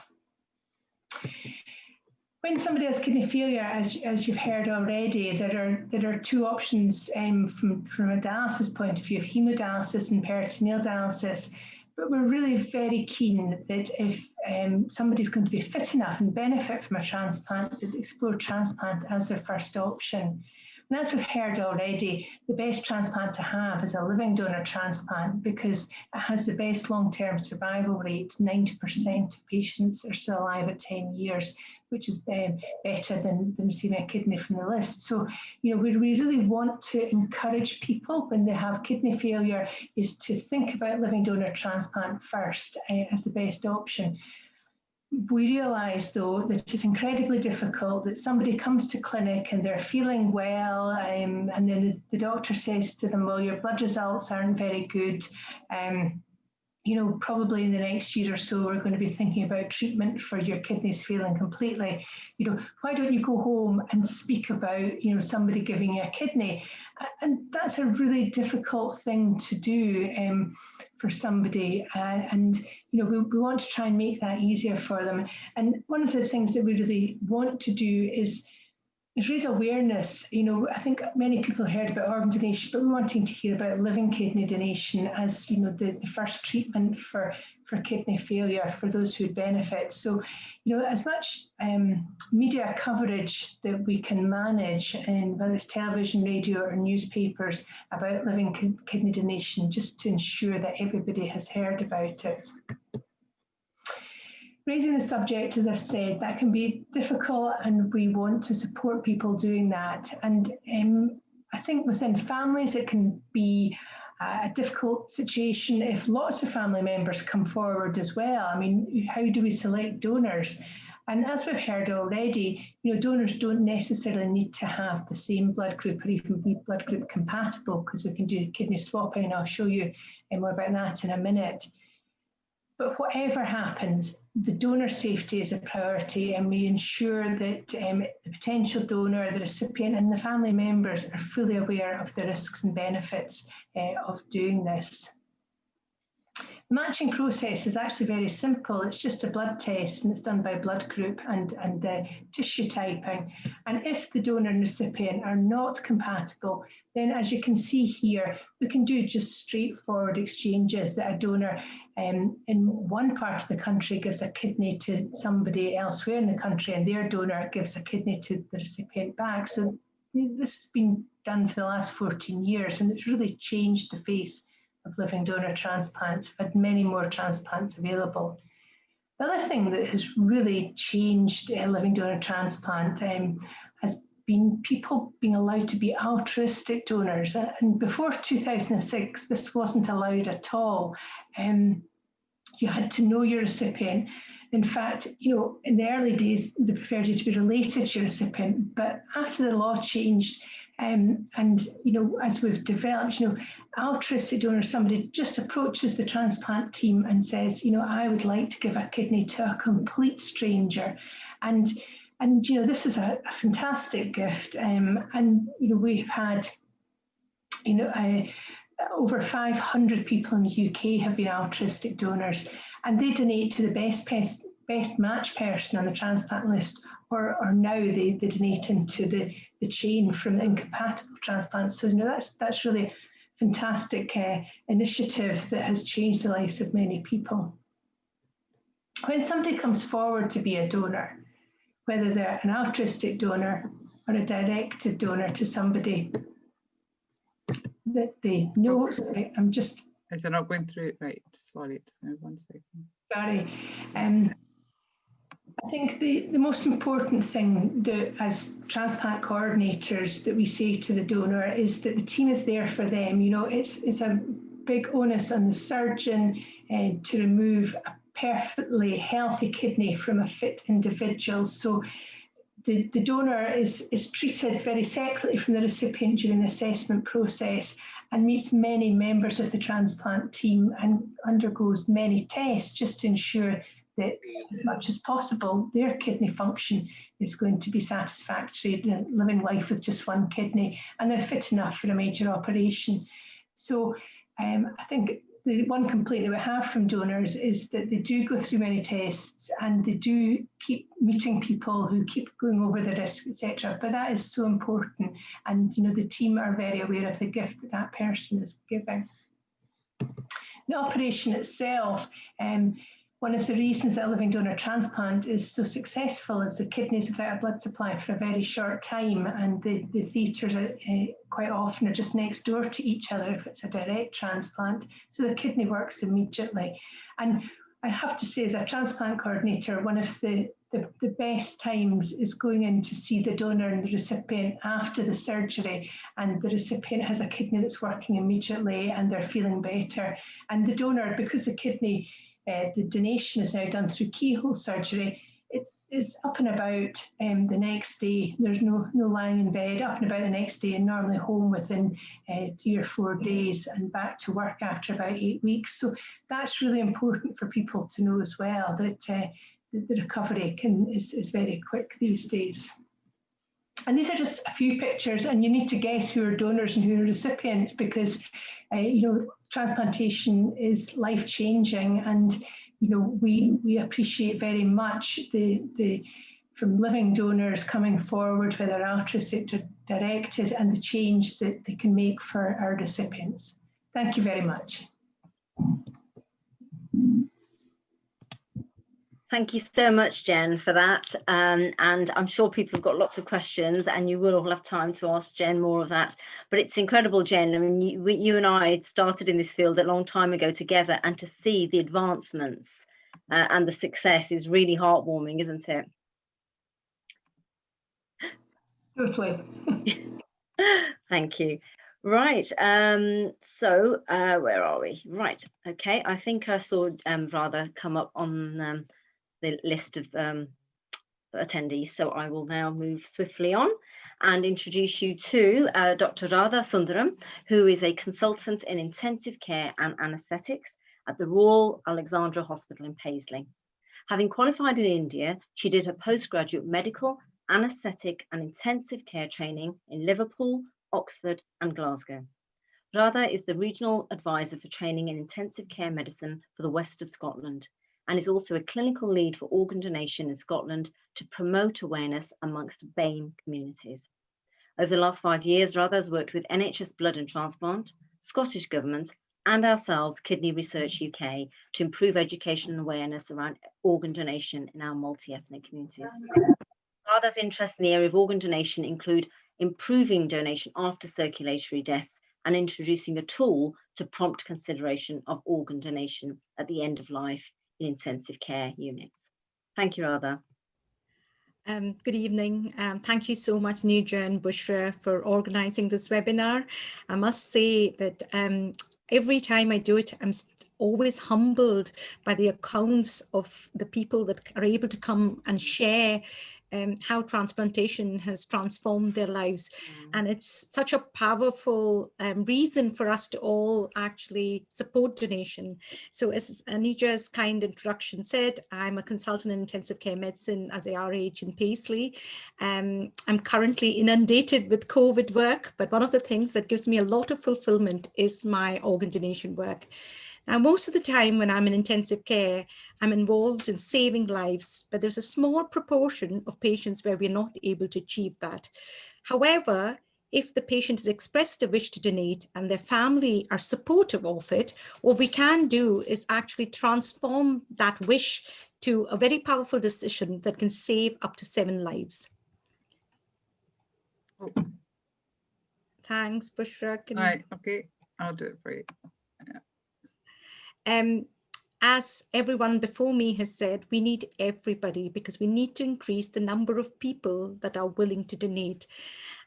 When somebody has kidney failure, as you've heard already, there are two options from a dialysis point of view, of hemodialysis and peritoneal dialysis. But we're really very keen that if somebody's going to be fit enough and benefit from a transplant, that they explore transplant as their first option. And as we've heard already, the best transplant to have is a living donor transplant because it has the best long-term survival rate. 90% of patients are still alive at 10 years, which is better than receiving a kidney from the list. So, you know, we really want to encourage people when they have kidney failure is to think about living donor transplant first as the best option. We realise, though, that it's incredibly difficult, that somebody comes to clinic and they're feeling well, and then the doctor says to them, well, your blood results aren't very good. You know, probably in the next year or so, we're going to be thinking about treatment for your kidneys failing completely. You know, why don't you go home and speak about, you know, somebody giving you a kidney? And that's a really difficult thing to do for somebody. And, you know, we want to try and make that easier for them. And one of the things that we really want to do is raise awareness. You know, I think many people heard about organ donation, but we're wanting to hear about living kidney donation as, you know, the first treatment for kidney failure for those who would benefit. So, you know, as much media coverage that we can manage, and whether it's television, radio, or newspapers about living kidney donation, just to ensure that everybody has heard about it. Raising the subject, as I've said, that can be difficult, and we want to support people doing that. And I think within families, it can be a difficult situation if lots of family members come forward as well. I mean, how do we select donors? And as we've heard already, you know, donors don't necessarily need to have the same blood group or even be blood group compatible, because we can do kidney swapping, and I'll show you more about that in a minute. But whatever happens, the donor safety is a priority, and we ensure that the potential donor, the recipient, and the family members are fully aware of the risks and benefits of doing this. The matching process is actually very simple. It's just a blood test, and it's done by blood group and tissue typing. And if the donor and recipient are not compatible, then as you can see here, we can do just straightforward exchanges that a donor in one part of the country gives a kidney to somebody elsewhere in the country, and their donor gives a kidney to the recipient back. So this has been done for the last 14 years, and it's really changed the face of living donor transplants. We've had many more transplants available. The other thing that has really changed living donor transplant has been people being allowed to be altruistic donors. And before 2006, this wasn't allowed at all. You had to know your recipient. In fact, you know, in the early days, they preferred you to be related to your recipient. But after the law changed, and you know, as we've developed, you know, altruistic donor, somebody just approaches the transplant team and says, you know, I would like to give a kidney to a complete stranger, and you know, this is a fantastic gift, and you know, we've had, you know, over 500 people in the UK have been altruistic donors, and they donate to the best match person on the transplant list or now they donate into the chain from the incompatible transplants. So that's really a fantastic initiative that has changed the lives of many people. When somebody comes forward to be a donor, whether they're an altruistic donor or a directed donor to somebody that they know, I'm just... Is it not going through it right? Sorry, just 1 second. Sorry. I think the most important thing that as transplant coordinators that we say to the donor is that the team is there for them. You know, it's a big onus on the surgeon to remove a perfectly healthy kidney from a fit individual. So the donor is treated very separately from the recipient during the assessment process and meets many members of the transplant team and undergoes many tests just to ensure that as much as possible their kidney function is going to be satisfactory, living life with just one kidney, and they're fit enough for a major operation. So I think the one complaint that we have from donors is that they do go through many tests and they do keep meeting people who keep going over the risk, etc. But that is so important, and you know the team are very aware of the gift that that person is giving. The operation itself, one of the reasons that a living donor transplant is so successful is the kidneys without a blood supply for a very short time, and the theatres quite often are just next door to each other if it's a direct transplant, so the kidney works immediately. And I have to say, as a transplant coordinator, one of the best times is going in to see the donor and the recipient after the surgery, and the recipient has a kidney that's working immediately and they're feeling better, and the donor, because the kidney the donation is now done through keyhole surgery, it is up and about the next day. There's no lying in bed, up and about the next day, and normally home within 3 or 4 days and back to work after about 8 weeks. So that's really important for people to know as well, that the recovery is very quick these days. And these are just a few pictures, and you need to guess who are donors and who are recipients, because you know, transplantation is life-changing, and you know we appreciate very much the from living donors coming forward, whether altruistic or directed, and the change that they can make for our recipients. Thank you very much. Thank you so much, Jen, for that. And I'm sure people have got lots of questions, and you will all have time to ask Jen more of that. But it's incredible, Jen. I mean, you and I started in this field a long time ago together, and to see the advancements and the success is really heartwarming, isn't it? Totally. Thank you. Right, so where are we? Right, okay, I think I saw Radha come up on the list of attendees, so I will now move swiftly on and introduce you to Dr. Radha Sundaram, who is a consultant in intensive care and anaesthetics at the Royal Alexandra Hospital in Paisley. Having qualified in India, she did her postgraduate medical, anaesthetic and intensive care training in Liverpool, Oxford and Glasgow. Radha is the regional advisor for training in intensive care medicine for the West of Scotland, and is also a clinical lead for organ donation in Scotland to promote awareness amongst BAME communities. Over the last 5 years, Radha has worked with NHS Blood and Transplant, Scottish Government, and ourselves, Kidney Research UK, to improve education and awareness around organ donation in our multi-ethnic communities. Radha's interests in the area of organ donation include improving donation after circulatory deaths and introducing a tool to prompt consideration of organ donation at the end of life in intensive care units. Thank you, Radha. Good evening. Thank you so much, Neerja and Bushra, for organising this webinar. I must say that every time I do it, I'm always humbled by the accounts of the people that are able to come and share how transplantation has transformed their lives. And it's such a powerful reason for us to all actually support donation. So as Neerja's kind introduction said, I'm a consultant in intensive care medicine at the RH in Paisley. I'm currently inundated with COVID work, but one of the things that gives me a lot of fulfillment is my organ donation work. Now, most of the time when I'm in intensive care, I'm involved in saving lives, but there's a small proportion of patients where we're not able to achieve that. However, if the patient has expressed a wish to donate and their family are supportive of it, what we can do is actually transform that wish to a very powerful decision that can save up to 7 lives. Oh. Thanks, Bushra. All right, okay, I'll do it for you. As everyone before me has said, we need everybody because we need to increase the number of people that are willing to donate.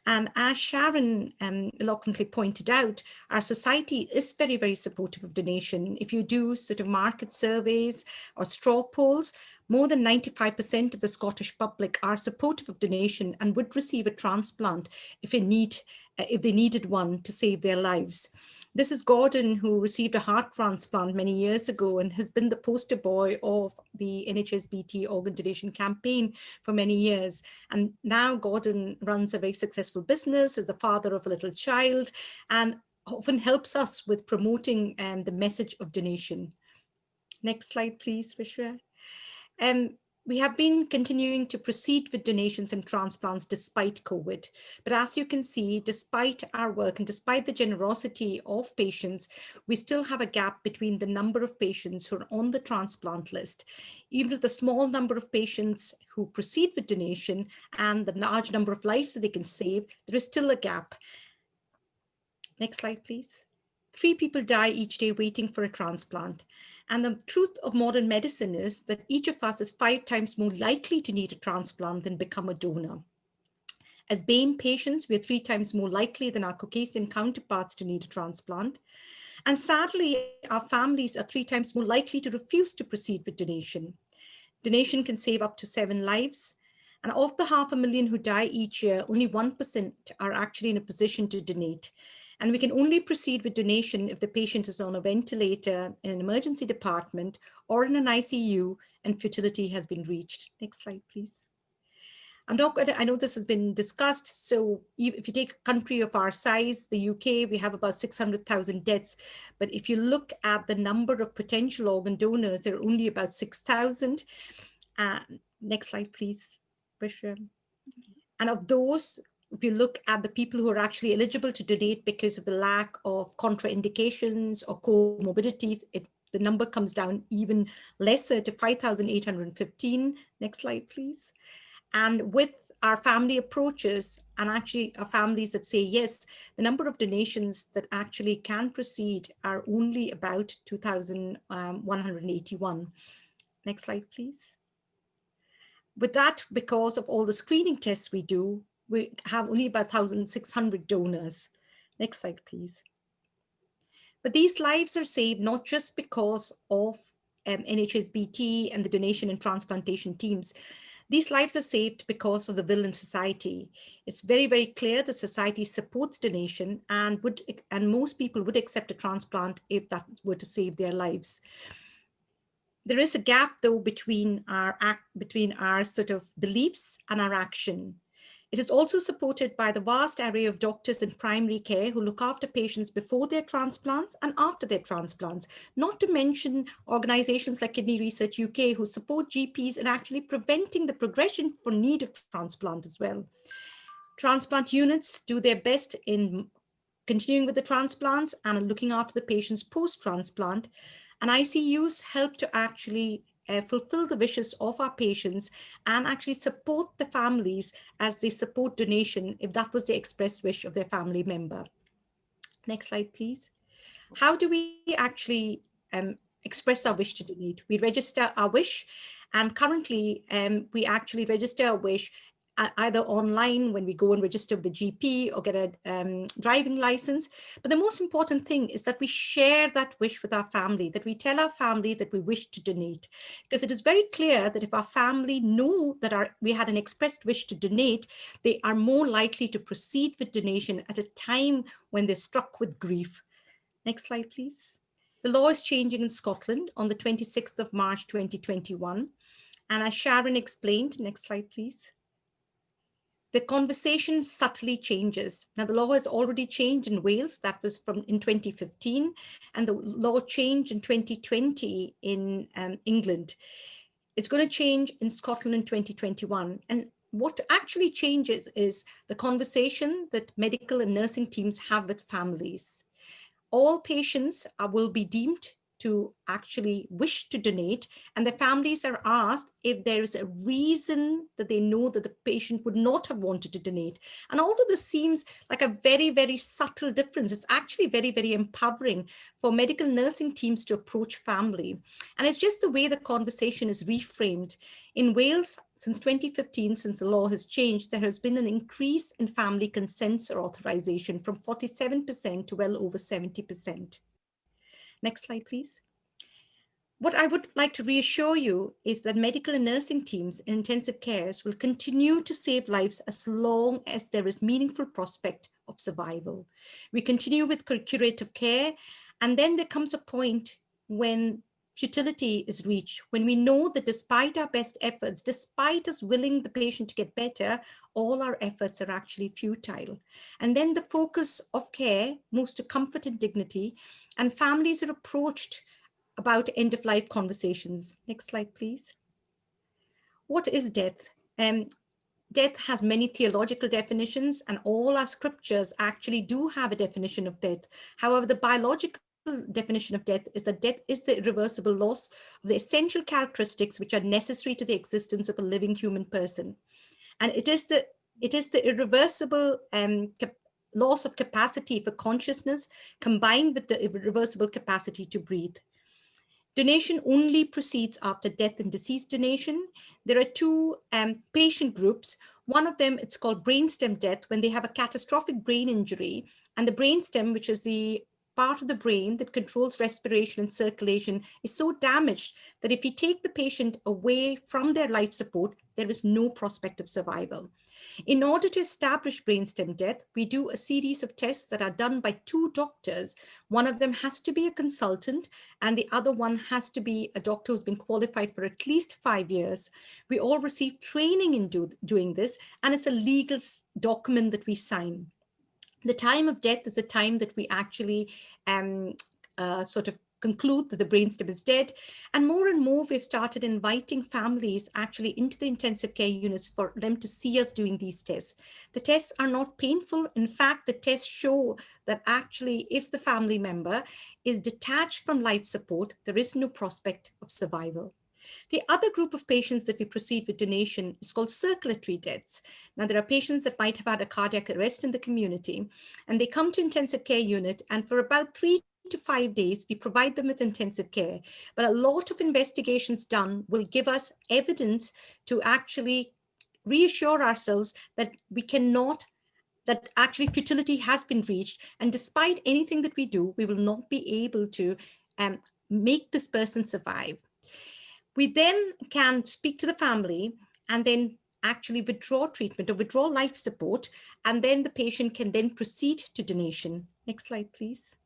And as Sharon eloquently pointed out, our society is very, very supportive of donation. If you do sort of market surveys or straw polls, more than 95% of the Scottish public are supportive of donation and would receive a transplant if they needed one to save their lives. This is Gordon, who received a heart transplant many years ago and has been the poster boy of the NHSBT organ donation campaign for many years. And now Gordon runs a very successful business, is the father of a little child, and often helps us with promoting the message of donation. Next slide, please, Vishra. We have been continuing to proceed with donations and transplants despite COVID. But as you can see, despite our work and despite the generosity of patients, we still have a gap between the number of patients who are on the transplant list. Even with the small number of patients who proceed with donation and the large number of lives that they can save, there is still a gap. Next slide, please. 3 people die each day waiting for a transplant. And the truth of modern medicine is that each of us is 5 times more likely to need a transplant than become a donor. As BAME patients, we are 3 times more likely than our Caucasian counterparts to need a transplant. And sadly, our families are 3 times more likely to refuse to proceed with donation. Donation can save up to 7 lives. And of the 500,000 who die each year, only 1% are actually in a position to donate. And we can only proceed with donation if the patient is on a ventilator in an emergency department or in an ICU and futility has been reached. Next slide, please. I know this has been discussed. So if you take a country of our size, the UK, we have about 600,000 deaths. But if you look at the number of potential organ donors, there are only about 6,000. Next slide, please. And of those, if you look at the people who are actually eligible to donate because of the lack of contraindications or comorbidities, the number comes down even lesser to 5,815. Next slide, please. And with our family approaches and actually our families that say yes, the number of donations that actually can proceed are only about 2,181. Next slide, please. With that, because of all the screening tests we do, we have only about 1,600 donors. Next slide, please. But these lives are saved not just because of NHSBT and the donation and transplantation teams. These lives are saved because of the will in society. It's very, very clear that society supports donation and most people would accept a transplant if that were to save their lives. There is a gap, though, between our sort of beliefs and our action. It is also supported by the vast array of doctors in primary care who look after patients before their transplants and after their transplants, not to mention organizations like Kidney Research UK who support GPs in actually preventing the progression for need of transplant as well. Transplant units do their best in continuing with the transplants and looking after the patients post-transplant. And ICUs help to actually fulfill the wishes of our patients and actually support the families as they support donation if that was the express wish of their family member. Next slide, please. How do we actually express our wish to donate? We register our wish, and currently we actually register our wish either online when we go and register with the GP or get a driving license. But the most important thing is that we share that wish with our family, that we tell our family that we wish to donate. Because it is very clear that if our family know that we had an expressed wish to donate, they are more likely to proceed with donation at a time when they're struck with grief. Next slide, please. The law is changing in Scotland on the 26th of March, 2021. And as Sharon explained, next slide, please. the conversation subtly changes. Now, the law has already changed in Wales. That was in 2015, and the law changed in 2020 in England. It's going to change in Scotland in 2021. And what actually changes is the conversation that medical and nursing teams have with families. All patients will be deemed to actually wish to donate, and the families are asked if there is a reason that they know that the patient would not have wanted to donate. And although this seems like a very, very subtle difference, it's actually very, very empowering for medical nursing teams to approach family. And it's just the way the conversation is reframed. In Wales, since 2015, since the law has changed, there has been an increase in family consents or authorization from 47% to well over 70%. Next slide, please. What I would like to reassure you is that medical and nursing teams in intensive cares will continue to save lives as long as there is meaningful prospect of survival. We continue with curative care, and then there comes a point when futility is reached, when we know that despite our best efforts, despite us willing the patient to get better, all our efforts are actually futile. And then the focus of care moves to comfort and dignity, and families are approached about end-of-life conversations. Next slide, please. What is death? Death has many theological definitions, and all our scriptures actually do have a definition of death. However, the biological definition of death is that death is the irreversible loss of the essential characteristics which are necessary to the existence of a living human person. And it is the irreversible loss of capacity for consciousness combined with the irreversible capacity to breathe. Donation only proceeds after death and deceased donation. There are two patient groups. One of them, it's called brainstem death, when they have a catastrophic brain injury, and the brainstem, which is the part of the brain that controls respiration and circulation, is so damaged that if you take the patient away from their life support, there is no prospect of survival. In order to establish brainstem death, we do a series of tests that are done by two doctors. One of them has to be a consultant, and the other one has to be a doctor who's been qualified for at least 5 years. We all receive training in doing this, and it's a legal document that we sign. The time of death is the time that we actually sort of conclude that the brainstem is dead. And more we've started inviting families actually into the intensive care units for them to see us doing these tests. The tests are not painful. In fact, the tests show that actually if the family member is detached from life support, there is no prospect of survival. The other group of patients that we proceed with donation is called circulatory deaths. Now, there are patients that might have had a cardiac arrest in the community, and they come to intensive care unit, and for about 3 to 5 days, we provide them with intensive care. But a lot of investigations done will give us evidence to actually reassure ourselves that we cannot, that actually futility has been reached. And despite anything that we do, we will not be able to make this person survive. We then can speak to the family and then actually withdraw treatment or withdraw life support, and then the patient can then proceed to donation. Next slide, please.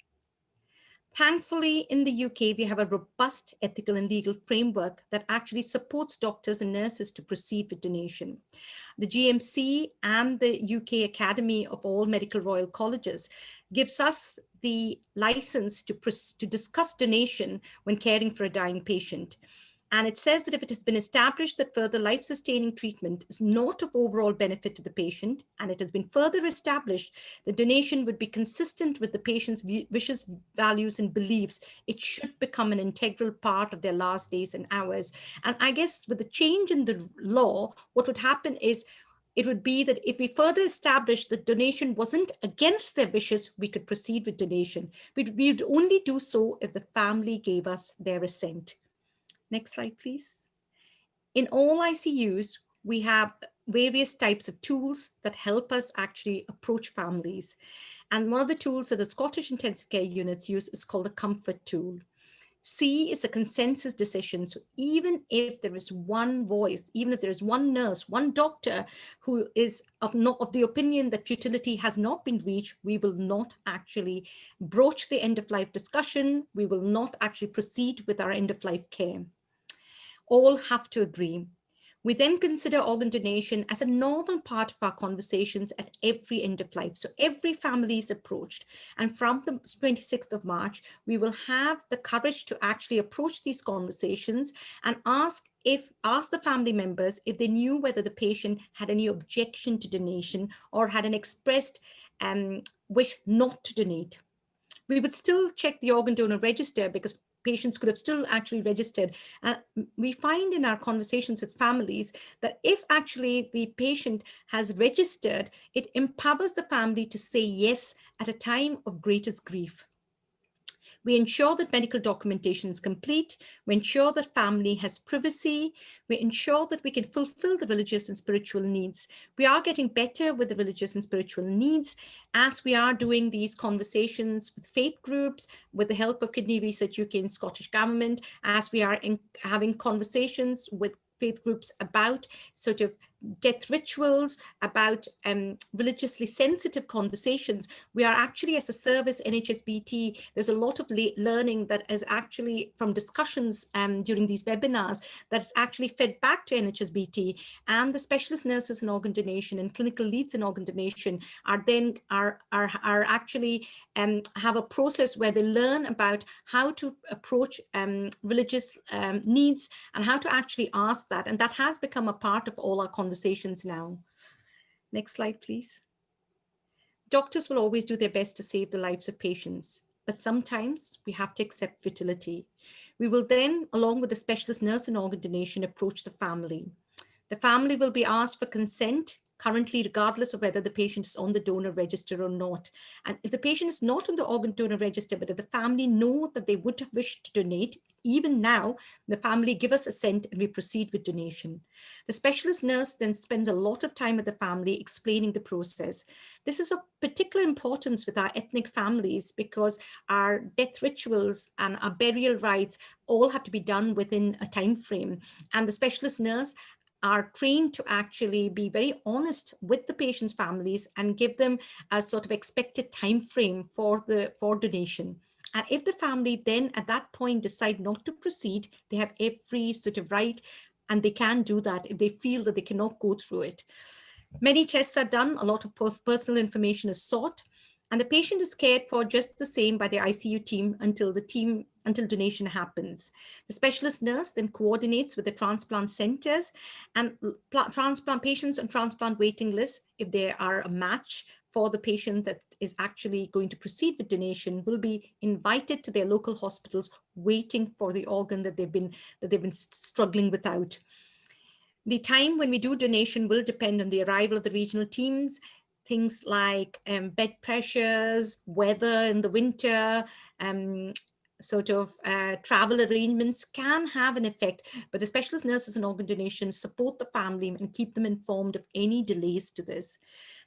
Thankfully, in the UK, we have a robust ethical and legal framework that actually supports doctors and nurses to proceed with donation. The GMC and the UK Academy of All Medical Royal Colleges gives us the license to discuss donation when caring for a dying patient. And it says that if it has been established that further life-sustaining treatment is not of overall benefit to the patient, and it has been further established that donation would be consistent with the patient's wishes, values, and beliefs, it should become an integral part of their last days and hours. And I guess with the change in the law, what would happen is it would be that if we further establish that donation wasn't against their wishes, we could proceed with donation. We would only do so if the family gave us their assent. Next slide, please. In all ICUs, we have various types of tools that help us actually approach families. And one of the tools that the Scottish intensive care units use is called the comfort tool. C is a consensus decision. So even if there is one voice, even if there is one nurse, one doctor who is of the opinion that futility has not been reached, we will not actually broach the end of life discussion. We will not actually proceed with our end of life care. All have to agree. We then consider organ donation as a normal part of our conversations at every end of life. So every family is approached. And from the 26th of March, we will have the courage to actually approach these conversations and ask the family members if they knew whether the patient had any objection to donation or had an expressed wish not to donate. We would still check the organ donor register because patients could have still actually registered. And we find in our conversations with families that if actually the patient has registered, it empowers the family to say yes at a time of greatest grief. We ensure that medical documentation is complete. We ensure that family has privacy. We ensure that we can fulfill the religious and spiritual needs. We are getting better with the religious and spiritual needs as we are doing these conversations with faith groups, with the help of Kidney Research UK and Scottish Government, as we are having conversations with faith groups about sort of death rituals, about religiously sensitive conversations. We are actually, as a service, NHSBT, there's a lot of learning that is actually from discussions during these webinars that's actually fed back to NHSBT, and the specialist nurses in organ donation and clinical leads in organ donation are actually have a process where they learn about how to approach religious needs and how to actually ask that. And that has become a part of all our conversations now. Next slide, please. Doctors will always do their best to save the lives of patients, but sometimes we have to accept futility. We will then, along with the specialist nurse in organ donation, approach the family. The family will be asked for consent, currently regardless of whether the patient is on the donor register or not. And if the patient is not on the organ donor register, but if the family know that they would have wished to donate, even now, the family give us assent and we proceed with donation. The specialist nurse then spends a lot of time with the family explaining the process. This is of particular importance with our ethnic families because our death rituals and our burial rites all have to be done within a time frame. And the specialist nurse are trained to actually be very honest with the patient's families and give them a sort of expected time frame for donation. And if the family then at that point decide not to proceed, they have every sort of right, and they can do that if they feel that they cannot go through it. Many tests are done, a lot of personal information is sought, and the patient is cared for just the same by the ICU team until donation happens. The specialist nurse then coordinates with the transplant centers, and transplant patients on transplant waiting lists, if there are a match for the patient that is actually going to proceed with donation, will be invited to their local hospitals waiting for the organ that they've been struggling without. The time when we do donation will depend on the arrival of the regional teams. Things like bed pressures, weather in the winter, travel arrangements can have an effect, but the specialist nurses in organ donation support the family and keep them informed of any delays to this.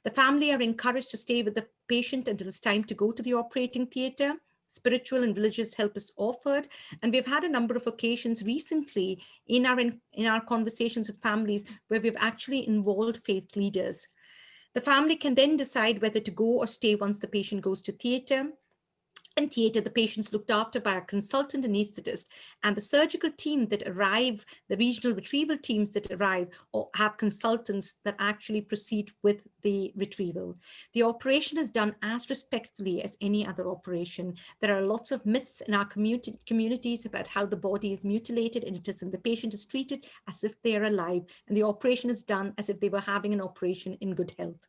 The family are encouraged to stay with the patient until it's time to go to the operating theatre. Spiritual and religious help is offered, and we've had a number of occasions recently in our conversations with families where we've actually involved faith leaders. The family can then decide whether to go or stay once the patient goes to theatre. In theatre, the patient's looked after by a consultant anaesthetist, and the surgical team that arrive, the regional retrieval teams that arrive, or have consultants that actually proceed with the retrieval. The operation is done as respectfully as any other operation. There are lots of myths in our communities about how the body is mutilated, and the patient is treated as if they are alive, and the operation is done as if they were having an operation in good health.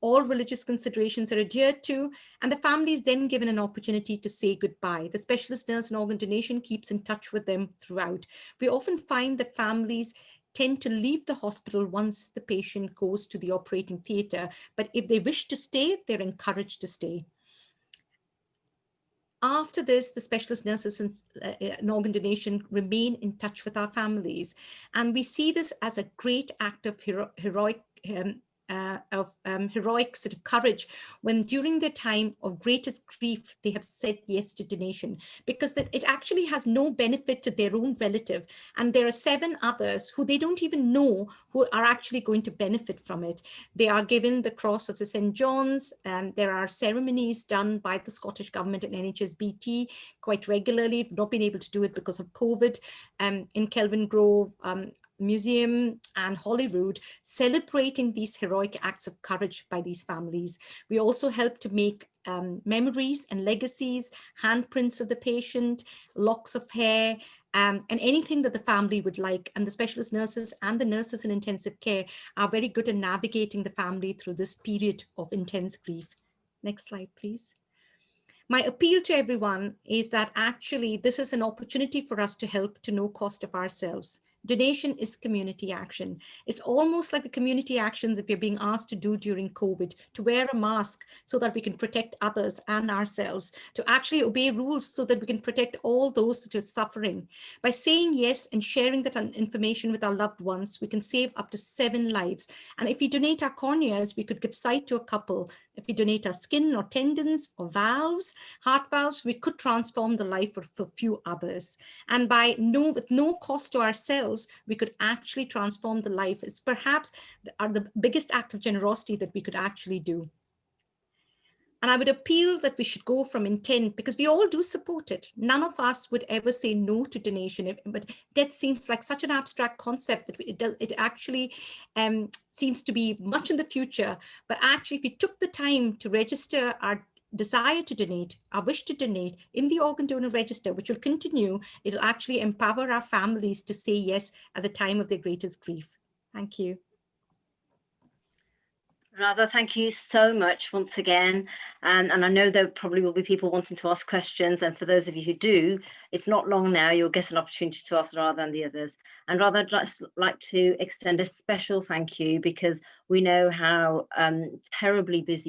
All religious considerations are adhered to, and the family is then given an opportunity to say goodbye. The specialist nurse in organ donation keeps in touch with them throughout. We often find that families tend to leave the hospital once the patient goes to the operating theatre, but if they wish to stay, they're encouraged to stay. After this, the specialist nurses in organ donation remain in touch with our families, and we see this as a great act of heroic sort of courage when during the time of greatest grief they have said yes to donation, because it actually has no benefit to their own relative, and there are 7 others who they don't even know who are actually going to benefit from it. They are given the Cross of the St. John's, and there are ceremonies done by the Scottish Government and NHSBT quite regularly. We've not been able to do it because of COVID in Kelvingrove. Museum and Holyrood, celebrating these heroic acts of courage by these families. We also help to make memories and legacies, handprints of the patient, locks of hair, and anything that the family would like. And the specialist nurses and the nurses in intensive care are very good at navigating the family through this period of intense grief. Next slide, please. My appeal to everyone is that actually this is an opportunity for us to help to no cost of ourselves. Donation is community action. It's almost like the community actions that we're being asked to do during COVID, to wear a mask so that we can protect others and ourselves, to actually obey rules so that we can protect all those that are suffering. By saying yes and sharing that information with our loved ones, we can save up to 7 lives. And if we donate our corneas, we could give sight to a couple. If we donate our skin or tendons or valves, heart valves, we could transform the life of a few others. And with no cost to ourselves, we could actually transform the life. It's perhaps the biggest act of generosity that we could actually do. And I would appeal that we should go from intent, because we all do support it. None of us would ever say no to donation, but that seems like such an abstract concept that it actually seems to be much in the future. But actually, if we took the time to register our desire to donate, our wish to donate in the organ donor register, which will continue, it'll actually empower our families to say yes at the time of their greatest grief. Thank you. Radha, thank you so much once again. And I know there probably will be people wanting to ask questions. And for those of you who do, it's not long now, you'll get an opportunity to ask Radha and the others. And Radha, I'd just like to extend a special thank you, because we know how terribly busy you